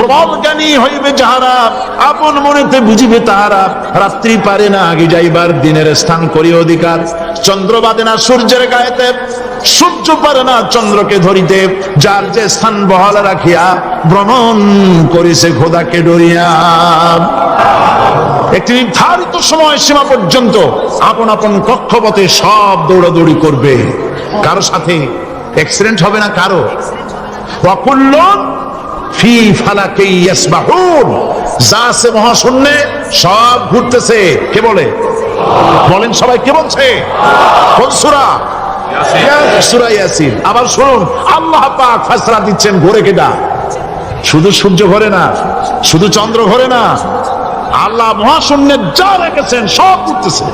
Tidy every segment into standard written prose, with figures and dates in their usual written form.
প্রবল জ্ঞানী হইবে যাহারা, আপন মনেতে বুঝিবে তাহারা। রাত্রি পারে না আগে যাইবার, দিনের স্থান করি অধিকার। চন্দ্র বাদে না সূর্যের গায়েতে, সূর্য পারে না চন্দ্রকে ধরিতে। যার যে স্থান বহাল রাখিয়া, ভ্রমণ করিছে খোদাকে ডরিয়া। একটি নির্ধারিত সময় সীমা পর্যন্ত আপন আপন কক্ষপথে সব দৌড়াদৌড়ি করবে। কারো সাথে অ্যাক্সিডেন্ট হবে না কারো। ওয়াকুল্লুন ফি ফালাকি ইয়াসবাহুন, যা আছে মহাশূন্যে সব ঘুরতেছে। কে বলে? বলেন সবাই, কে বলছে? কোন সূরা? সূরা ইয়াসিন। আবার শুনুন, আল্লাহ পাক ফয়সালা দিচ্ছেন ঘোরে কেডা? শুধু সূর্য ঘোরে না, শুধু চন্দ্র ঘোরে না, আল্লাহ মহাশূন্যে যা রেখেছেন সব ঘুরতেছে,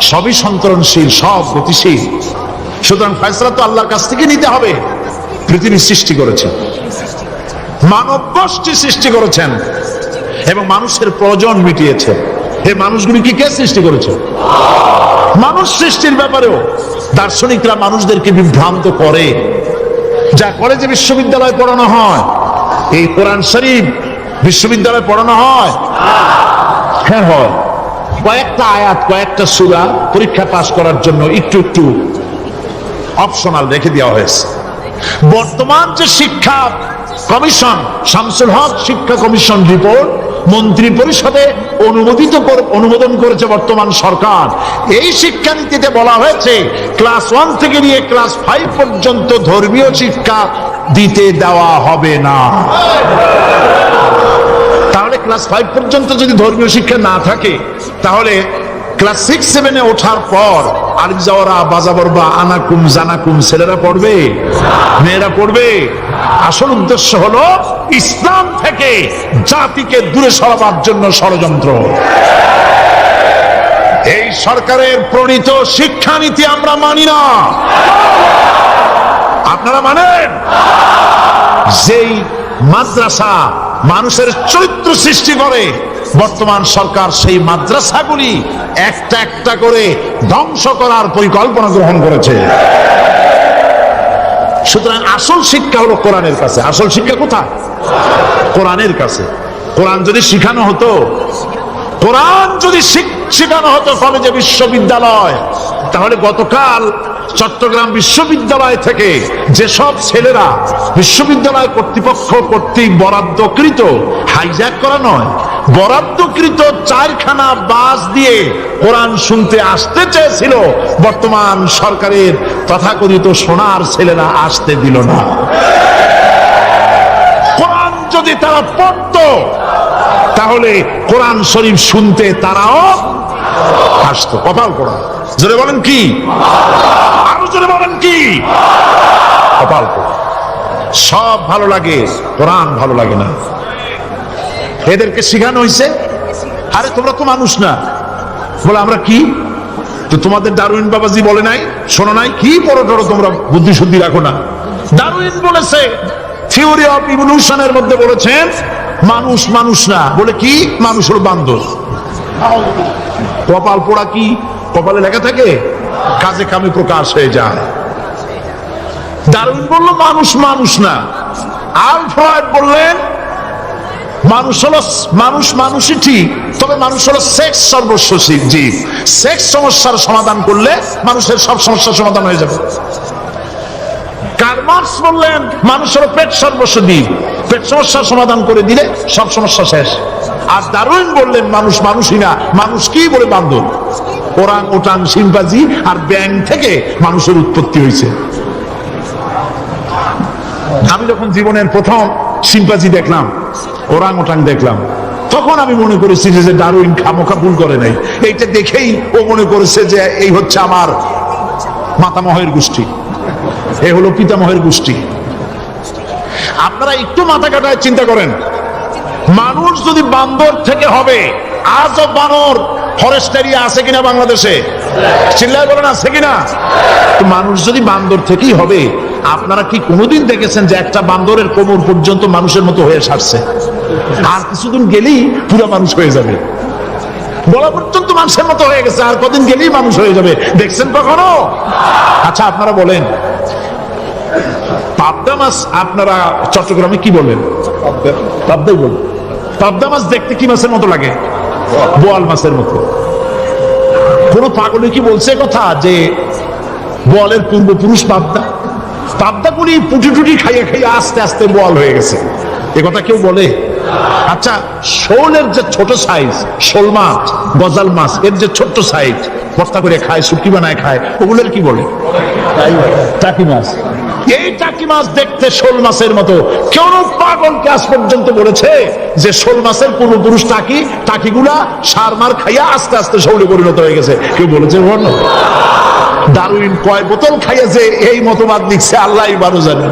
সবই সন্তরণশীল, সব গতিশীল। সুতরাং ফয়সালা তো আল্লাহর কাছ থেকে নিতে হবে। পৃথিবী সৃষ্টি করেছেন, মানব গোষ্ঠী সৃষ্টি করেছেন এবং মানুষের প্রয়োজন মিটিয়েছে। এই মানুষগুলিকে কে সৃষ্টি করেছে? মানুষ সৃষ্টির ব্যাপারেও দার্শনিকরা মানুষদেরকে বিভ্রান্ত করে। যা কলেজে বিশ্ববিদ্যালয়ে পড়ানো হয়, এই কোরআন শরীফ বিশ্ববিদ্যালয়ে পড়ানো হয়? হ্যাঁ হয়। কয়েকটা আয়াত, কয়েকটা সূরা পরীক্ষা পাস করার জন্য একটু একটু অপশনাল রেখে দেওয়া হয়েছে। বর্তমান যে শিক্ষা কমিশন, শামসুল হক শিক্ষা কমিশন রিপোর্ট মন্ত্রী পরিষদে অনুমোদন করেছে বর্তমান সরকার। এই শিক্ষানীতিতে বলা হয়েছে ক্লাস 1 থেকে নিয়ে ক্লাস 5 পর্যন্ত ধর্মীয় শিক্ষা দিতে দেওয়া হবে না। তাহলে ক্লাস 5 পর্যন্ত যদি ধর্মীয় শিক্ষা না থাকে, তাহলে ক্লাস 6-7-এ ওঠার পর আলিফ জাওরা বাজাবরবা আনাকুম জানাকুম ছেলেরা পড়বে, মেয়েরা পড়বে। আসল উদ্দেশ্য হলো ইসলাম থেকে জাতিকে দূরে সরাবার জন্য ষড়যন্ত্র। এই সরকারের প্রণীত শিক্ষানীতি আমরা মানি না। আপনারা মানেন? যেই মাদ্রাসা মানুষের চরিত্র সৃষ্টি করে, বর্তমান সরকার সেই মাদ্রাসাগুলি একটা একটা করে ধ্বংস করার পরিকল্পনা গ্রহণ করেছে। সুতরাং আসল শিক্ষা হলো কোরআনের কাছে। আসল শিক্ষা কোথায়? কোরআনের কাছে। কোরআন যদি শিখানো হতো, কোরআন যদি শেখানো হতো কলেজে বিশ্ববিদ্যালয়, তাহলে গতকাল চট্টগ্রাম বিশ্ববিদ্যালয় থেকে যেসব ছেলেরা বিশ্ববিদ্যালয় কর্তৃপক্ষ কর্তৃক বরাদ্দকৃত, হাইজ্যাক করা নয়, বরাদ্দকৃত 4খানা বাস দিয়ে কোরআন শুনতে আসতে চেয়েছিল, বর্তমান সরকারের তথাকথিত সোনার ছেলেরা আসতে দিল না। কোরআন যদি তারা পড়তো, তাহলে কোরআন শরীফ শুনতে তারাও আসতো। কপাল পোড়া। জোরে বলেন কি? আরো জোরে বলেন কি? কপাল পোড়া। সব ভালো লাগে, কোরআন ভালো লাগে না। এদেরকে শিখানো হয়েছে, আরে তোমরা তো মানুষ না। বলে আমরা কি? তো তোমাদের ডারউইন বাবাজি বলে নাই, শোনো নাই? কি পড়ো টড়ো তোমরা, বুদ্ধি শুদ্ধি রাখো না। ডারউইন বলেছে, থিওরি অফ ইভলিউশনের মধ্যে বলেছেন মানুষ মানুষ না। বলে কি? মানুষ হলো বান্দর। কপাল পোড়া। কি কপালে লেখা থাকে? কাজে কামে প্রকাশ হয়ে যায়। ডারউইন বলল মানুষ মানুষ না। আলফ্রেড বললেন মানুষ হলো মানুষ মানুষই ঠিক, তবে মানুষ হলো সেক্স সর্বস্ব জীব। সেক্স সমস্যার সমাধান করলে মানুষের সব সমস্যার সমাধান হয়ে যাবে। কার্ল মার্কস বললেন মানুষ হলো পেট সর্বস্ব জীব, পেট সমস্যার সমাধান করে দিলে সব সমস্যা শেষ। আর ডারউইন বললেন মানুষ মানুষই না, মানুষ কি? বলে বান্দর। ওরাং ওটাং শিম্পাঞ্জি আর ব্যাং থেকে মানুষের উৎপত্তি হয়েছে। আমি যখন জীবনের প্রথম শিম্পাঞ্জি দেখলাম, ওরাং ওটাং দেখলাম, তখন আমি মনে করেছি যে ডারউইন খামোখা ভুল করে নাই। এইটা দেখেই ও মনে করেছে যে এই হচ্ছে আমার মাতামহের গোষ্ঠী, এই হলো পিতামহের গোষ্ঠী। আপনারা একটু মাথা কাটায় চিন্তা করেন, মানুষ যদি বান্দর থেকে হবে, আজও বানর ফরেস্ট এরিয়া আছে কিনা বাংলাদেশে? চিল্লায় বলেন আছে কিনা? তো মানুষ যদি বান্দর থেকেই হবে, আপনারা কি কোনোদিন দেখেছেন যে একটা বান্দরের কোমর পর্যন্ত মানুষের মতো হয়ে সারছে? আর কিছুদিন গেলেই পুরো মানুষ হয়ে যাবে। বলা পর্যন্ত মানুষের মতো হয়ে গেছে, আর কদিন গেলেই মানুষ হয়ে যাবে। দেখছেন কখনো? আচ্ছা আপনারা বলেন, পাবদা মাছ আপনারা চট্টগ্রামে কি বলেন? পাবদাই বলেন। পাবদা মাছ দেখতে কি মাছের মতো লাগে? বোয়াল মাছের মতো। কোন পাগলে কি বলছে কথা যে বোয়ালের পূর্বপুরুষ পাবদা? পাবদাগুলি পুটি টুটি খাইয়ে খাইয়ে আস্তে আস্তে বোয়াল হয়ে গেছে, এ কথা কেউ বলে? আচ্ছা, শোলের যে ছোট সাইজ, শোল মাছ, গজাল মাছ, এর যে ছোট্ট সাইজ ভর্তা করে খায়, শুটকি বানায় খায়, ওগুলোর কি বলে? টাকি মাছ। এই টাকি মাছ দেখতে শোল মাছের মতো। কেউ পাগলকে আজ পর্যন্ত বলেছে যে শোল মাছের পূর্বপুরুষ টাকি, টাকিগুলা সার মার খাইয়া আস্তে আস্তে শোলে পরিণত হয়ে গেছে? কেউ বলেছে? ডারউইন কয় বোতল খাইয়া যে এই মতবাদ লিখছে আল্লাহই ভালো জানে।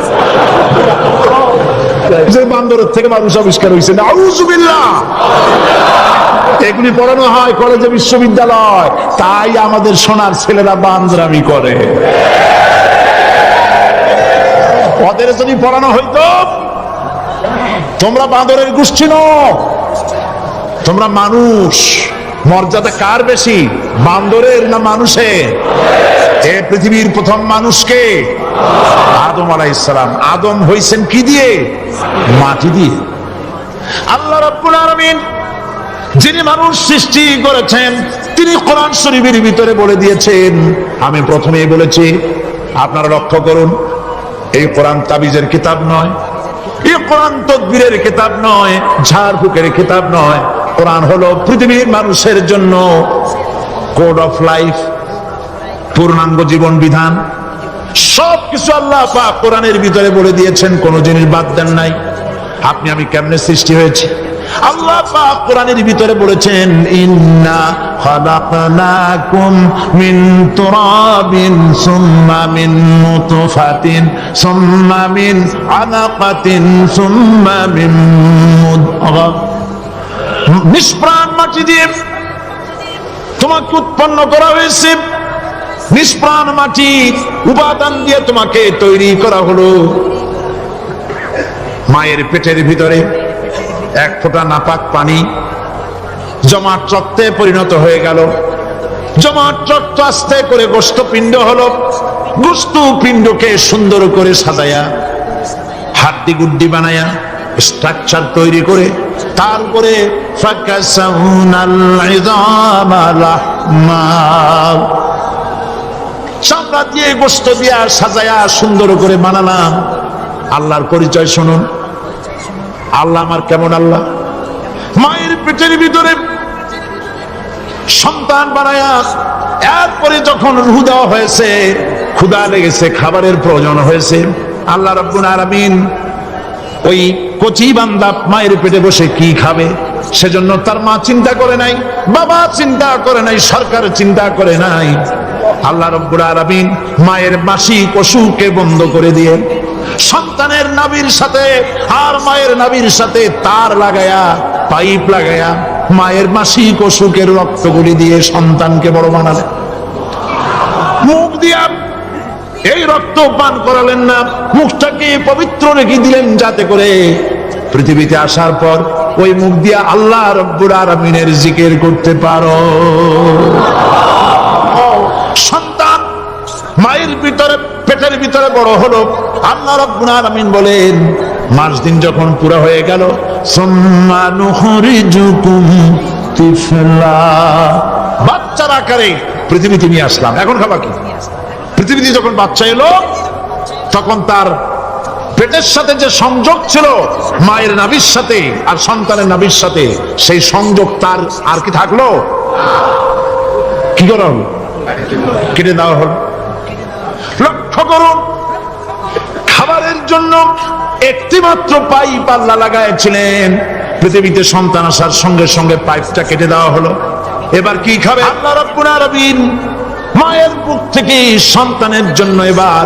যে বান্দরের থেকে মানুষ আবিষ্কার হয়েছে, নাউযুবিল্লাহ। এগুলি পড়ানো হয় কলেজে, বিশ্ববিদ্যালয়, তাই আমাদের সোনার ছেলেরা বান্দরামি করে। ওদের যদি পড়ানো হইতো তোমরা বান্দরের গোষ্ঠী নও, তোমরা মানুষ। মর্যাদা কার বেশি, বান্দরের না মানুষের? এ পৃথিবীর প্রথম মানুষকে আদম আলাইহিস সালাম। আদম হইছেন কি দিয়ে? মাটি দিয়ে। আল্লাহ রাব্বুল আলামিন যিনি মানুষ সৃষ্টি করেছেন, তিনি কোরআন শরীফের ভিতরে বলে দিয়েছেন, আমি প্রথমেই বলেছি আপনারা লক্ষ্য করুন, এই কোরআন তাবিজের কিতাব নয়, এই কোরআন তদবিরের কিতাব নয়, ঝাড়ফুঁকের কিতাব নয়। কোরআন হলো পৃথিবীর মানুষের জন্য কোড অফ লাইফ, পূর্ণাঙ্গ জীবন বিধান। সবকিছু আল্লাহ পাক কোরআনের ভিতরে বলে দিয়েছেন, কোন জিনিস বাদ দেন নাই। আপনি আমি কেমনে সৃষ্টি হয়েছে আল্লাহ পাক কোরআনের ভিতরে বলেছেন, ইন্না খালাকনাকুম মিন তুরাবিন সুম্মা মিন নুতফাতিন সুম্মা মিন আলাকাতিন সুম্মা মিন মুদগা। নিষ্প্রাণ মাটি দিয়ে তোমাকে উৎপন্ন করা হয়েছে, নিষ্প্রাণ মাটি উপাদান দিয়ে তোমাকে তৈরি করা হলো। মায়ের পেটের ভিতরে এক ফোঁটা নাপাক পানি জমাট রক্তে পরিণত হয়ে গেল, জমাট রক্ত আস্তে করে গোশতপিণ্ড হলো, গোশতপিণ্ডকে সুন্দর করে সাজায়া হাড্ডি গুড্ডি বানায়া স্ট্রাকচার তৈরি করে তার উপরে ফাকাসাউনাল ইযামা লাহমা, চামড়া দিয়ে গোশত দিয়া সাজায়া সুন্দর করে বানালাম। আল্লাহর পরিচয় শুনুন। আল্লাহ আমার কেমন আল্লাহ? মায়ের পেটের ভিতরে সন্তান বানায়া এরপরে যখন রূহ দেওয়া হয়েছে, ক্ষুধা লেগেছে, খাবারের প্রয়োজন হয়েছে, আল্লাহ রাব্বুল আলামিন ওই কচি বান্দা মায়ের পেটে বসে কি খাবে সেজন্য তার মা চিন্তা করে নাই, বাবা চিন্তা করে নাই, সরকার চিন্তা করে নাই। আল্লাহ রাব্বুল আলামিন মায়ের মাসিক অসুখকে বন্ধ করে দিয়ে সন্তানের নাভির সাথে আর মায়ের নাভির সাথে তার লাগায়া, পাইপ লাগায়া মায়ের মাসিক অসুখের রক্তগুলি দিয়ে সন্তানকে বড় বানালেন। মুখ দিয়া এই রক্ত পান করালেন না, মুখটাকে পবিত্র রেখে দিলেন যাতে করে পৃথিবীতে আসার পর ওই মুখ দিয়া আল্লাহ রাব্বুল আলামিনের জিকির করতে পারো। সন্তান মায়ের ভিতরে পেটের ভিতরে বড় হলো, আল্লাহ রাব্বুল আলামিন বলেন মাস দিন যখন পুরো হয়ে গেল, সুম্মা নুখরিজুকুম তিফলা, বাচ্চার আকারে পৃথিবীতে নিয়ে আসলাম। এখন খাবা কি? পৃথিবীতে যখন বাচ্চা এলো তখন তার পেটের সাথে যে সংযোগ ছিল মায়ের নাভির সাথে আর সন্তানের নাভির সাথে, সেই সংযোগ তার আর কি থাকলো? কি করা হলো? কেটে দেওয়া হলো। লক্ষ্য করুন, খাবারের জন্য একটি মাত্র পাইপ আল্লাহ লাগাইছিলেন, পৃথিবীতে সন্তান আসার সঙ্গে সঙ্গে পাইপটা কেটে দেওয়া হলো। এবার কি খাবে? আল্লাহ রাব্বুল আলামিন মায়ের বুক থেকে সন্তানের জন্য এবার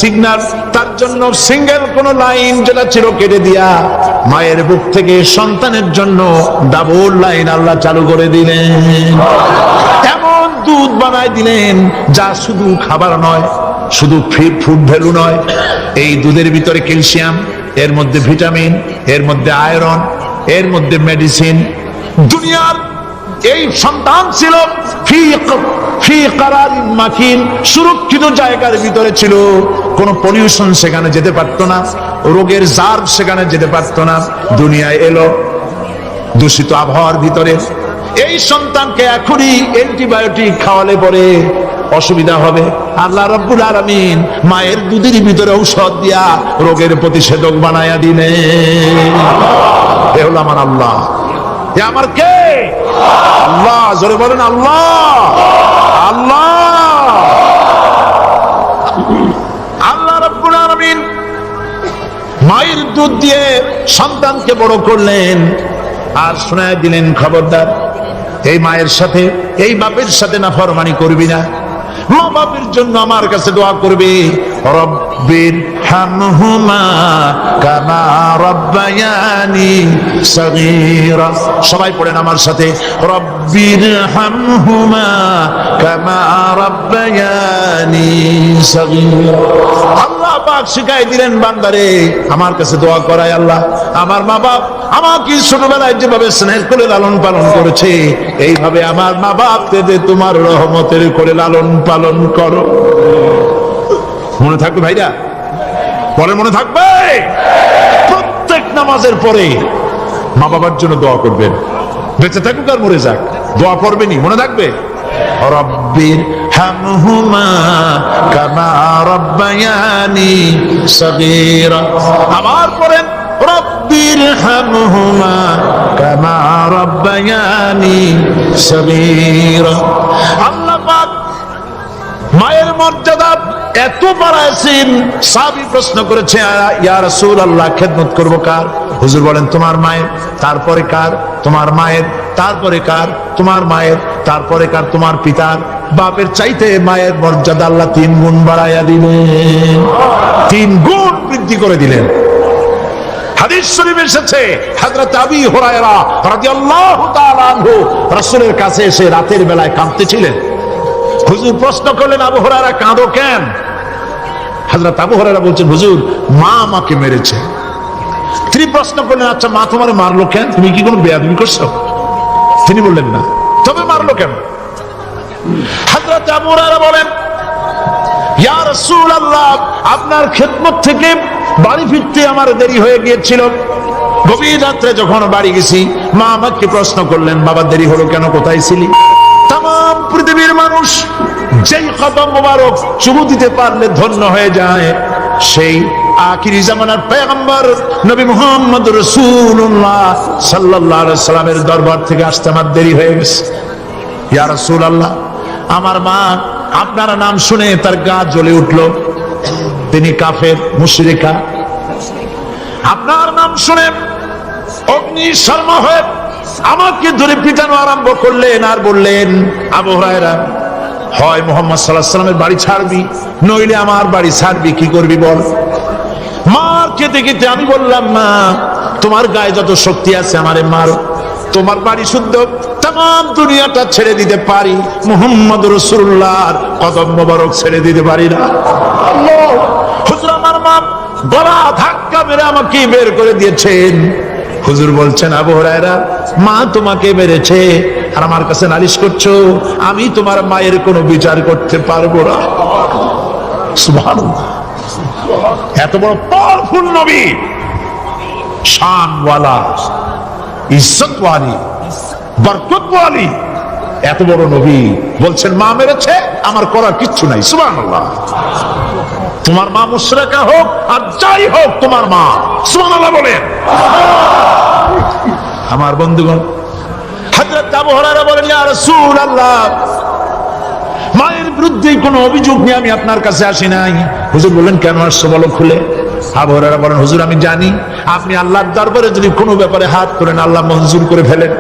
সিগন্যাল, তার জন্য সিঙ্গেল কোন লাইন যেটা ছিল কেটে দিয়া মায়ের বুক থেকে সন্তানের জন্য ডাবল লাইন আল্লাহ চালু করে দিলেন। এমন দুধ বানাই দিলেন যা শুধু খাবার নয়, শুধু ফুড ভ্যালু নয়, এই দুধের ভিতরে ক্যালসিয়াম, এর মধ্যে ভিটামিন, এর মধ্যে আয়রন, এর মধ্যে মেডিসিন, দুনিয়ার এই সন্তান ছিল ফি কারারিন মাকিন, সুরক্ষিত জায়গার ভিতরে ছিল। কোন পলিউশন সেখানে যেতে পারতো না, রোগের জার সেখানে যেতে পারতো না। দুনিয়ায় এলো দূষিত আবহাওয়ার ভিতরে। এই সন্তানকে এখনই অ্যান্টিবায়োটিক খাওয়ালে পরে অসুবিধা হবে। আল্লাহ রাব্বুল আলামিন মায়ের দুধের ভিতরে ঔষধ দিয়া রোগের প্রতিষেধক বানায়া দিলেন। এ হলো আমার আল্লাহ। এ আমার কে? আল্লাহ। জোরে বলেন আল্লাহ। আল্লাহ আল্লাহ রাব্বুল আলামিন মায়ের দুধ দিয়ে সন্তানকে বড় করলেন আর শোনায় দিলেন, খবরদার এই মায়ের সাথে, এই বাপের সাথে নাফরমানি করবি না। মা বাপের জন্য আমার কাছে দোয়া করবি, রব্বির হামহুমা কামা রব্বায়ানি সগীরা। সবাই পড়েন আমার সাথে, রব্বির হামহুমা কামা রব্বায়ানি সগীরা। আল্লাহ পাক শিখাই দিলেন বান্দারে আমার কাছে দোয়া করায়, আল্লাহ আমার মা বাপ আমাকে ছোটবেলায় যেভাবে স্নেহ করে লালন পালন করেছে, এইভাবে আমার মা বাপকে তোমার রহমতের করে লালন পালন করো। মনে থাকবে ভাইরা? পরে মনে থাকবে? প্রত্যেক নামাজের পরে মা বাবার জন্য দোয়া করবেন, বেঁচে থাকুক আর মরে যাক, দোয়া করবেনই, মনে থাকবে। রব্বির হামহুমা কামা রব্বায়ানি সগীরা। আবার পড়েন, রব্বির হামহুমা কামা রব্বায়ানি সগীরা। আল্লাহ পাক মায়ের মর্যাদা এত বাড়াইছেন। সাহাবী প্রশ্ন করেছে, ইয়া রাসূলুল্লাহ খেদমত করব কার? হুজুর বলেন, তোমার মায়ের, তারপরে কার? তোমার মায়ের, তারপরে কার? তোমার মায়ের, তারপরে কার? তোমার পিতার। বাপের চাইতে মায়ের মর্যাদা আল্লাহ 3 গুণ বাড়াইয়া দিলেন, 3 গুণ বৃদ্ধি করে দিলেন। হাদিস শরীফে এসেছে, হযরত আবী হুরায়রা রাদিয়াল্লাহু তাআলা আনহু রাসূলের কাছে এসে রাতের বেলায় কাঁদতেছিলেন। হুজুর প্রশ্ন করলেন, আবু হুরায়রা কাঁদো কেন? হযরত আবু হুরায়রা বলছেন, হুজুর মা আমাকে মেরেছে। তিনি প্রশ্ন করলেন, আচ্ছা মা তোমারে মারলো কেন? তুমি কি কোনো বেয়াদবি করছো? তিনি বললেন, না। তবে মারলো কেন? হযরত আবু হুরায়রা বলেন, ইয়া রাসূলুল্লাহ আপনার খেদমত থেকে বাড়ি ফিরতে আমার দেরি হয়ে গিয়েছিল। গভীর রাত্রে যখন বাড়ি গেছি, মা আমাকে প্রশ্ন করলেন, বাবা দেরি হলো কেন, কোথায় ছিলি? তাম পৃথিবীর মানুষ যেই কদম মোবারক চুমু দিতে পারলে ধন্য হয়ে যায়, সেই আখিরি জামানার পয়গম্বর নবী মুহাম্মদ রাসূলুল্লাহ সাল্লাল্লাহু আলাইহি সাল্লামের দরবার থেকে আসতে আমার দেরি হয়ে গেছে। ইয়া রাসূলুল্লাহ আমার মা আপনার নাম শুনে তার গা জ্বলে উঠল, তিনি কাফের মুশরিকা। আপনার নাম শুনে অগ্নি শর্মা হয়ে আমাকে ধরে পিটানো আরম্ভ করলেন আর বললেন, আবু হুরায়রা হয় মুহাম্মদ সাল্লাল্লাহু আলাইহি সাল্লামের বাড়ি ছাড়বি, নইলে আমার বাড়ি ছাড়বি, কি করবি বল? মার খেতে খেতে আমি বললাম, মা তোমার গায়ে যত শক্তি আছে আমারে মারো, তোমার বাড়ি শুদ্ধ তাম দুনিয়াটা ছেড়ে দিতে পারি, মুহাম্মদ রাসূলুল্লাহর কদম মোবারক ছেড়ে দিতে পারি না। হুজুর আমার মা গলা ধাক্কা মেরে আমাকে বের করে দিয়েছেন। হুজুর বলছেন, আবু হুরায়রা মা তোমাকে মেরেছে আর আমার কাছে নালিশ করছো, আমি তোমার মায়ের কোনো বিচার করতে পারবো না। সুবহানাল্লাহ, এত বড় পাওয়ারফুল নবী, শানওয়ালা, ইজ্জতওয়ালি, বরকতওয়ালি, এত বড় নবী বলছেন মা মেরেছে, আমার করার কিচ্ছু নাই। সুবহানাল্লাহ। তোমার মা মুশরিকা হোক আর যাই হোক, তোমার মা। সুবহানাল্লাহ বলেন। আমার বন্ধুগণ, হযরত আবু হুরায়রা বলেন, ইয়া রাসূলুল্লাহ মায়ের বিরুদ্ধে কোনো অভিযোগ নিয়ে আমি আপনার কাছে আসি নাই। হুজুর বললেন, কেন আসছো বলো খুলে। আবু হুরায়রা বলেন, হুজুর আমি জানি আপনি আল্লাহর দরবারে যদি কোনো ব্যাপারে হাত করেন আল্লাহ মঞ্জুর করে ফেলেন।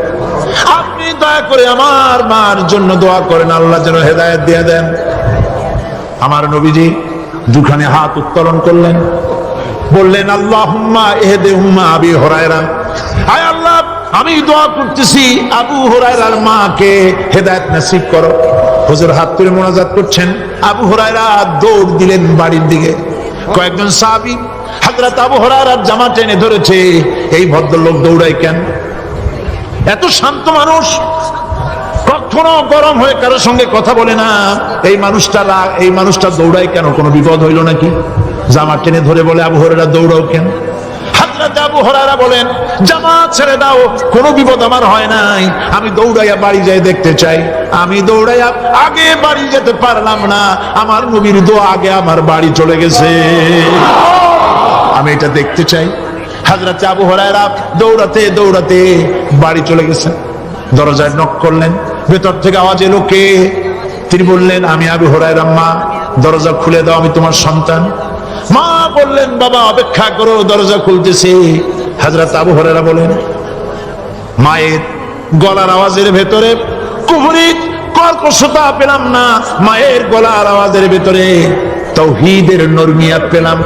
আপনি দয়া করে আমার মার জন্য দোয়া করেন, আল্লাহ যেন হেদায়েত দিয়ে দেন। আমার নবীজি দুখানে হাত উত্তোলন করলেন, বললেন, আল্লাহুম্মা ইহদি উম্মা আবি হুরায়রা, আয় আল্লাহ আমি দোয়া করতেছি আবু হুরায়রার মাকে হেদায়েত নসিব করো। হুজুর হাত তুলে মোনাজাত করছেন, আবু হুরায়রা দৌড় দিলেন বাড়ির দিকে। কয়েকজন সাহাবী হযরত আবু হুরায়রার জামা টেনে ধরেছে, এই ভদ্রলোক দৌড়ায় কেন? এত শান্ত মানুষ, কখনো গরম হয়ে কারোর সঙ্গে কথা বলে না। এই মানুষটা দৌড়ায় কেন? কোনো বিপদ হইল নাকি? জামা টেনে ধরে বলে, আবু হুরায়রা দৌড়াও কেন? হযরত আবু হুরায়রা বলেন, জামাত ছেড়ে দাও, কোনো বিপদ আমার হয় নাই, আমি দৌড়াইয়া বাড়ি যাই দেখতে চাই। আমি দৌড়াইয়া আগে বাড়ি যেতে পারলাম না, আমার নবীর দোয়া আগে আমার বাড়ি চলে গেছে, আমি এটা দেখতে চাই। হযরত আবু হুরায়রা দৌড়াতে দৌড়াতে বাড়ি চলে গেছেন। দরজায় নক করলেন, ভেতর থেকে আওয়াজ এলো, কে? তিনি বললেন, আমি আবু হুরায়রা। মা, দরজা খুলে দাও, আমি তোমার সন্তান। মা বললেন, বাবা অপেক্ষা করো, দরজা খুলতেছে। হযরত আবু হুরায়রা বলেন, মায়ের গলার আওয়াজের ভেতরে কুফরি কর্কশতা পেলাম না, মায়ের গলার আওয়াজের ভেতরে তাওহীদের নরমিয়াত পেলাম।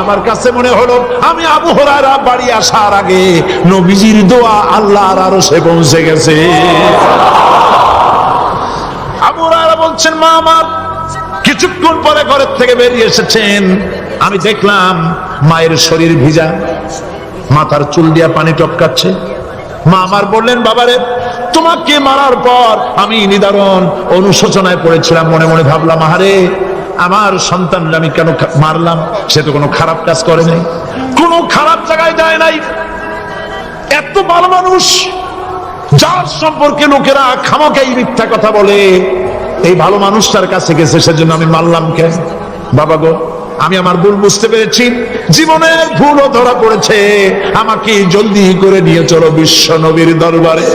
আমার কাছে মনে হলো আমি আবু হুরায়রা বাড়ি আসার আগে নবীজির দোয়া আল্লাহর আরশে পৌঁছে গেছে। আবু হুরায়রা বলছেন, মা আমার কিছুক্ষণ পরে ঘরের থেকে বেরিয়ে এসেছেন, আমি দেখলাম মায়ের শরীর ভিজা, মাথার চুল দিয়া পানি টপকাচ্ছে। মা আমার বললেন, বাবারে তোমাকে মারার পর আমি নিদারুণ অনুশোচনায় পড়েছিলাম, মনে মনে ভাবলাম, আহারে আমার সন্তানরা আমি কেন মারলাম? সে তো কোনো খারাপ কাজ করে নাই, কোনো খারাপ জায়গায় যায় নাই, এত ভালো মানুষ যার সম্পর্কে লোকেরা খামোখাই মিথ্যা কথা বলে, এই ভালো মানুষটার কাছে গেছে, সেজন্য আমি মারলাম কেন? বাবা গো, আমি আমার ভুল বুঝতে পেরেছি, জীবনের ভুলও ধরা পড়েছে, আমাকে জলদি করে নিয়ে চলো বিশ্ব নবীর দরবারে।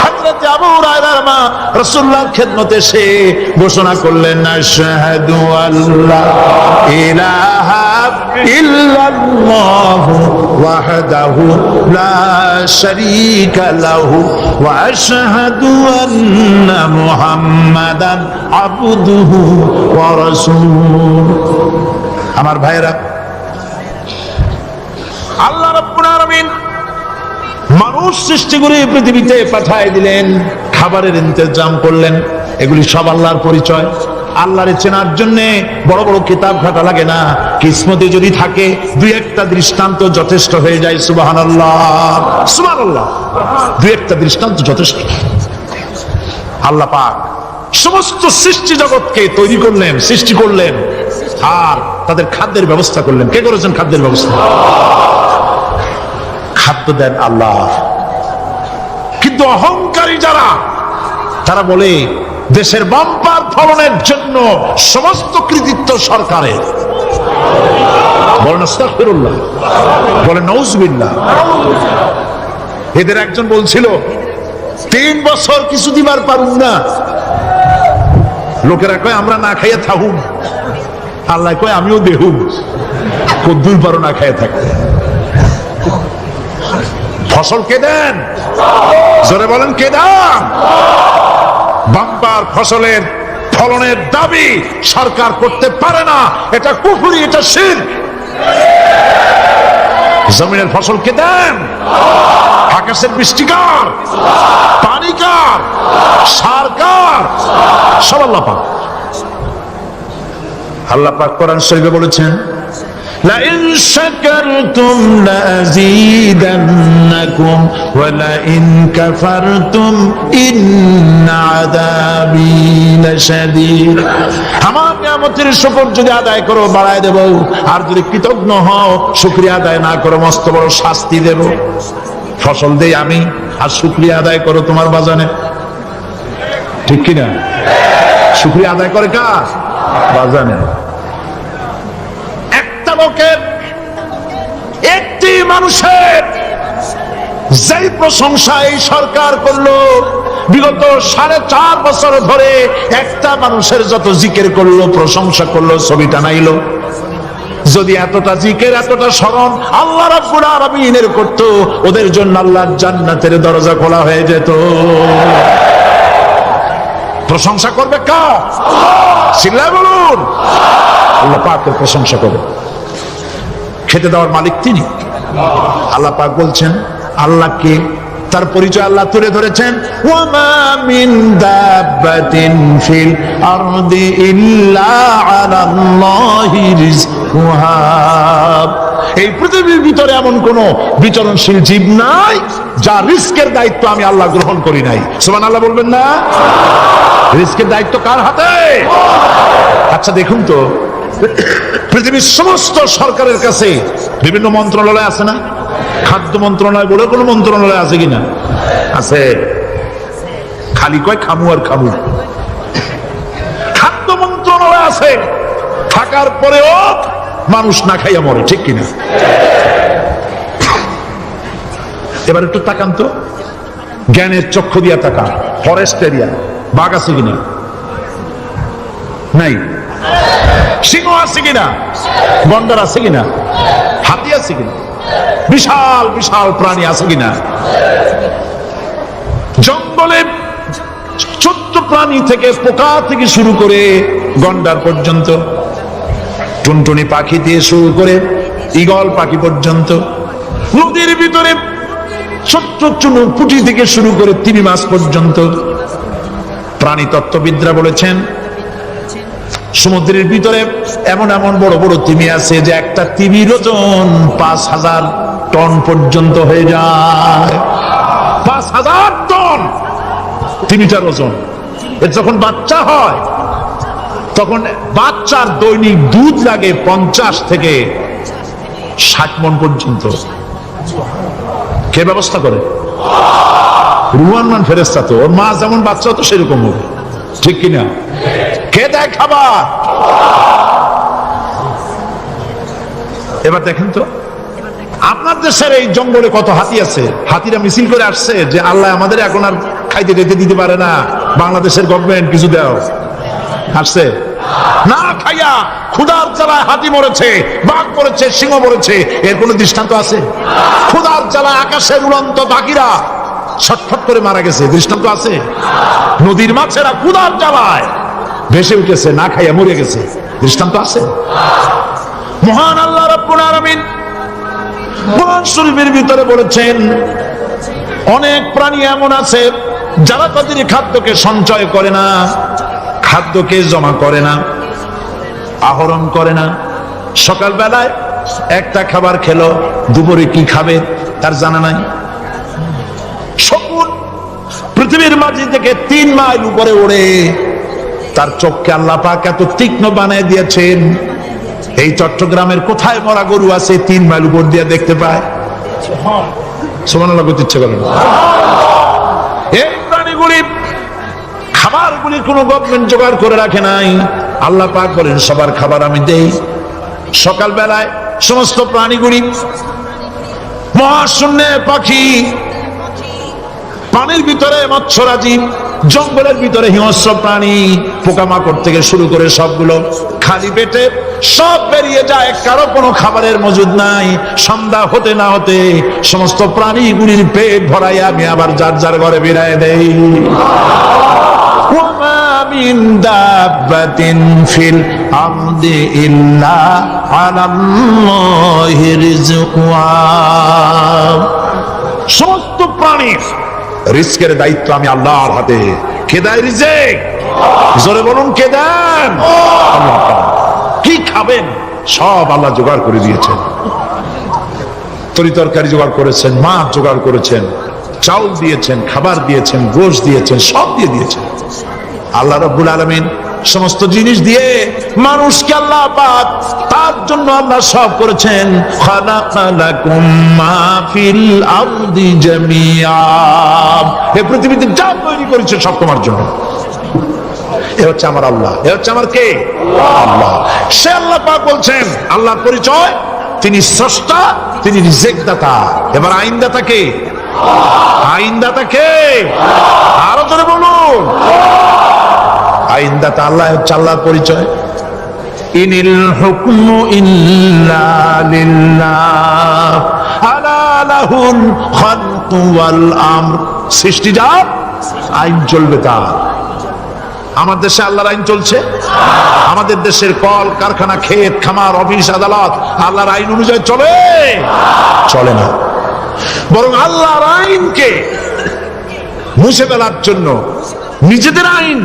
হযরত আবু হুরায়রার মা রাসূলুল্লাহর খেদমতে এসে ঘোষণা করলেন, আশহাদু আল্লা ইলাহা ইল্লাল্লাহু ওয়াহদাহু লা শারীকা লাহু ওয়া আশহাদু আন্না মুহাম্মাদান আবদুহু ওয়া রাসূলুহু। আমার ভাইরা, আল্লাহ রাব্বুল আলামিন মানুষ সৃষ্টি করে পৃথিবীতে পাঠিয়ে দিলেন, খাবারের ইন্তজাম করলেন, এগুলি সব আল্লাহর পরিচয়। আল্লাহরে চেনার জন্য বড় বড় কিতাব ঘাটা লাগে না, কিসমতে যদি থাকে দুই একটা দৃষ্টান্ত যথেষ্ট হয়ে যায়। সুবহানাল্লাহ, সুবহানাল্লাহ, দুই একটা দৃষ্টান্ত যথেষ্ট। আল্লাহ পাক সমস্ত সৃষ্টি জগৎকে তৈরি করলেন, সৃষ্টি করলেন, আর তাদের খাদ্যের ব্যবস্থা করলেন। কে করেছেন খাদ্যের ব্যবস্থা? খাদ্য দেন আল্লাহ। কিন্তু অহংকারী যারা, তারা বলে দেশের বাম্পার ফলনের জন্য সমস্ত কৃতিত্ব সরকারের। বলেন আস্তাগফিরুল্লাহ, বলেন নাউজুবিল্লাহ। এদের একজন বলছিল 3 বছর কিছু দিবার পারুন না, লোকেরা কয় আমরা না খাইয়া থাকুন, আল্লাহ কয় আমিও দেহুম, কদ্দুর পারো না খাইয়া থাকতে। ফসল কে দেন? জোরে বলেন, কে দেন? বাম্পার ফসলের ফলনের দাবি সরকার করতে পারে না, এটা কুফরি, এটা শিরক। জমিনের ফসল কে দেন? আকাশের বৃষ্টি কার? পানি কার? সার কার? সব আল্লাহ পাক। আল্লাহ পাক কোরআন শরীফে বলেছেন, لئن شكرتم لأزيدنكم ولئن كفرتم إن عذابي لشديد। আমার নিয়ামতের শুকর যদি আদায় করো বাড়ায় দেব, আর যদি কৃতজ্ঞ হও শুকরিয়া আদায় না করো মস্ত বড় শাস্তি দেব। ফসল দেই আমি, আর শুকরিয়া আদায় করো তোমার বাজানে, ঠিক কিনা? শুকরিয়া আদায় করে কার? বাজানে। লোকের, একটি মানুষের যেই প্রশংসা এই সরকার করলো, বিগত 4.5 বছর ধরে একটা মানুষের যত জিকির করলো, প্রশংসা করলো, ছবি টানাইলো, যদি এতটা জিকির এতটা স্মরণ আল্লাহ রাব্বুল আলামিনের করতো, ওদের জন্য আল্লাহর জান্নাতের দরজা খোলা হয়ে যেত। প্রশংসা করবে কার? চিল্লায় বলুন, আল্লাহ পাকের প্রশংসা করবে। খেতে দেওয়ার মালিক তিনি। আল্লাহ পাক বলছেন, আল্লাহকে, তার পরিচয় আল্লাহ তুলে ধরেছেন, ওয়ামা মিন দাব্বাতিন ফিল আরদি ইল্লা আলাল্লাহি রিজকুহা। এই পৃথিবীর ভিতরে এমন কোন বিচরণশীল জীব নাই যা রিস্কের দায়িত্ব আমি আল্লাহ গ্রহণ করি নাই। সুবহানাল্লাহ বলবেন না? রিস্কের দায়িত্ব কার হাতে? আচ্ছা দেখুন তো, পৃথিবীর সমস্ত সরকারের কাছে বিভিন্ন মন্ত্রণালয় আছে না? খাদ্য মন্ত্রণালয় বলে কোনো মন্ত্রণালয় আছে কিনা? আছে। খালি কয় খামু আর খামু। খাদ্য মন্ত্রণালয় আছে, থাকার পরেও মানুষ না খাইয়া মরে, ঠিক কিনা? এবার একটু তাকান তো, জ্ঞানের চক্ষু দিয়া তাকান। ফরেস্ট এরিয়া বাঘ আছে কিনা? নাই। সিংহ আছে কিনা? গন্ডার আছে কিনা? হাতি আছে কিনা? বিশাল বিশাল প্রাণী আছে কিনা? জঙ্গলে ছোট্ট প্রাণী থেকে পোকা থেকে শুরু করে গন্ডার পর্যন্ত, টুনটুনি পাখি দিয়ে শুরু করে ঈগল পাখি পর্যন্ত, নদীর ভিতরে ছোট্ট চুনো পুঁটি থেকে শুরু করে তিমি মাছ পর্যন্ত। প্রাণী তত্ত্ববিদরা বলেছেন সমুদ্রের ভিতরে এমন এমন বড় বড় তিমি আছে যে একটা তিমির ওজন 5000 টন পর্যন্ত হয়ে যায়। 5000 টন তিমিটার ওজন। এর যখন বাচ্চা হয় তখন বাচ্চার দৈনিক দুধ লাগে 50 থেকে 60 মণ পর্যন্ত। কে ব্যবস্থা করে? রুহান ফেরেশতা। তো ওর মা যেমন বাচ্চা তো সেরকম হবে, ঠিক কিনা? কে দেয় খাবার? এবার দেখেন তো, আপনার দেশের এই জঙ্গলে কত হাতি আছে। হাতিরা মিছিল করে আসছে যে আল্লাহ আমাদের এখন আর খাইতে যেতে দিতে পারে না, বাংলাদেশের গভর্নমেন্ট কিছু দাও। আসছে না, খাইয়া ক্ষুধার জ্বালায় হাতি মরেছে, বাঘ মরেছে, সিংহ মরেছে। এর কোন দৃষ্টান্ত আছে? ক্ষুধার জ্বালায় আকাশের উড়ন্ত পাখিরা ছটফট করে মারা গেছে, দৃষ্টান্ত আছে? নদীর মাছেরা ক্ষুধার জ্বালায় ভেসে উঠেছে, না খাইয়া মরে গেছে, দৃষ্টান্ত আছে? মহান আল্লাহ রাব্বুল আলামিন কোরআন শরীফের ভিতরে বলেছেন অনেক প্রাণী এমন আছে যারা তাদের খাদ্যকে সঞ্চয় করে না, খাদ্যকে জমা করে না, আহরণ করে না। সকাল বেলায় একটা খাবার খেলো, দুপুরে কি খাবে তার জানা নাই। শকুন পৃথিবীর মাঝি থেকে 3 মাইল উপরে ওড়ে, তার চোখকে আল্লাহ পাক এত তীক্ষ্ণ বানিয়ে দিয়েছেন। এই চট্টগ্রামের কোথায় মরা গরু আছে 3 মাইল উপর দিয়ে দেখতে পায়? সুবহানাল্লাহ বলতে ইচ্ছে করে না। এই প্রাণীগুলি খাবারগুলি কোন গভর্নমেন্ট জোগাড় করে রাখে নাই। আল্লাহ পাক বলেন সবার খাবার আমি দেই। সকাল বেলায় সমস্ত প্রাণীগুলি, মহাশূন্যে পাখি, পানির ভিতরে মৎস্যরাজি, জঙ্গলের ভিতরে হিংস্র প্রাণী, পোকামাকড় থেকে শুরু করে সবগুলো খালি পেটে সব বেরিয়ে যায়, কারো কোনো খাবারের মজুদ নাই। সন্ধ্যা হতে না হতে সমস্ত প্রাণীগুলির পেট ভরাই আমি আবার যার যার ঘরে বিরায় দেই। ওয়ামা মিন দাব্বাতিন ফিল আরদি ইল্লা আলাল্লাহি রিজকুহা। সমস্ত প্রাণীর রিজকের দায়িত্ব আমি আল্লাহর হাতে। কে দেয় রিজেক? জোরে বলুন, কে দেন? আল্লাহ। কি খাবেন সব আল্লাহ জোগাড় করে দিয়েছেন। তরি তরকারি জোগাড় করেছেন, মাছ জোগাড় করেছেন, চাউল দিয়েছেন, খাবার দিয়েছেন, গোশত দিয়েছেন, সব দিয়ে দিয়েছেন। আল্লাহ রাব্বুল আলামিন সমস্ত জিনিস দিয়ে মানুষকে আল্লাহ পাক তার জন্য আল্লাহ সব করেছেন। খালাকালাকুম মা ফিল আরদি জামিআ। এই পৃথিবীতে যা তৈরি করেছে সব তোমার জন্য। এ হচ্ছে আমার আল্লাহ। এ হচ্ছে আমার কে? আল্লাহ। সে আল্লাহ পাক বলছেন, আল্লাহর পরিচয় তিনি স্রষ্টা, তিনি রিজেক দাতা। এবার আইনদাতা কে? আইনদাতা কে? আরো জোরে বলুন। আইনদাতা আল্লাহ হচ্ছে আল্লাহর পরিচয়। ইনিল হুকমু ইল্লা লিল্লাহ আলা লাহুল খালকু ওয়াল আমর। সৃষ্টি যার, আইন চলবে তার। আমার দেশে আল্লাহর আইন চলছে? আমাদের দেশের কল কারখানা, ক্ষেত খামার, অফিস আদালত আল্লাহর আইন অনুযায়ী চলে? চলে না। বরং আল্লাহর আইনকে মুছে ফেলার জন্য, নিজেদের আইন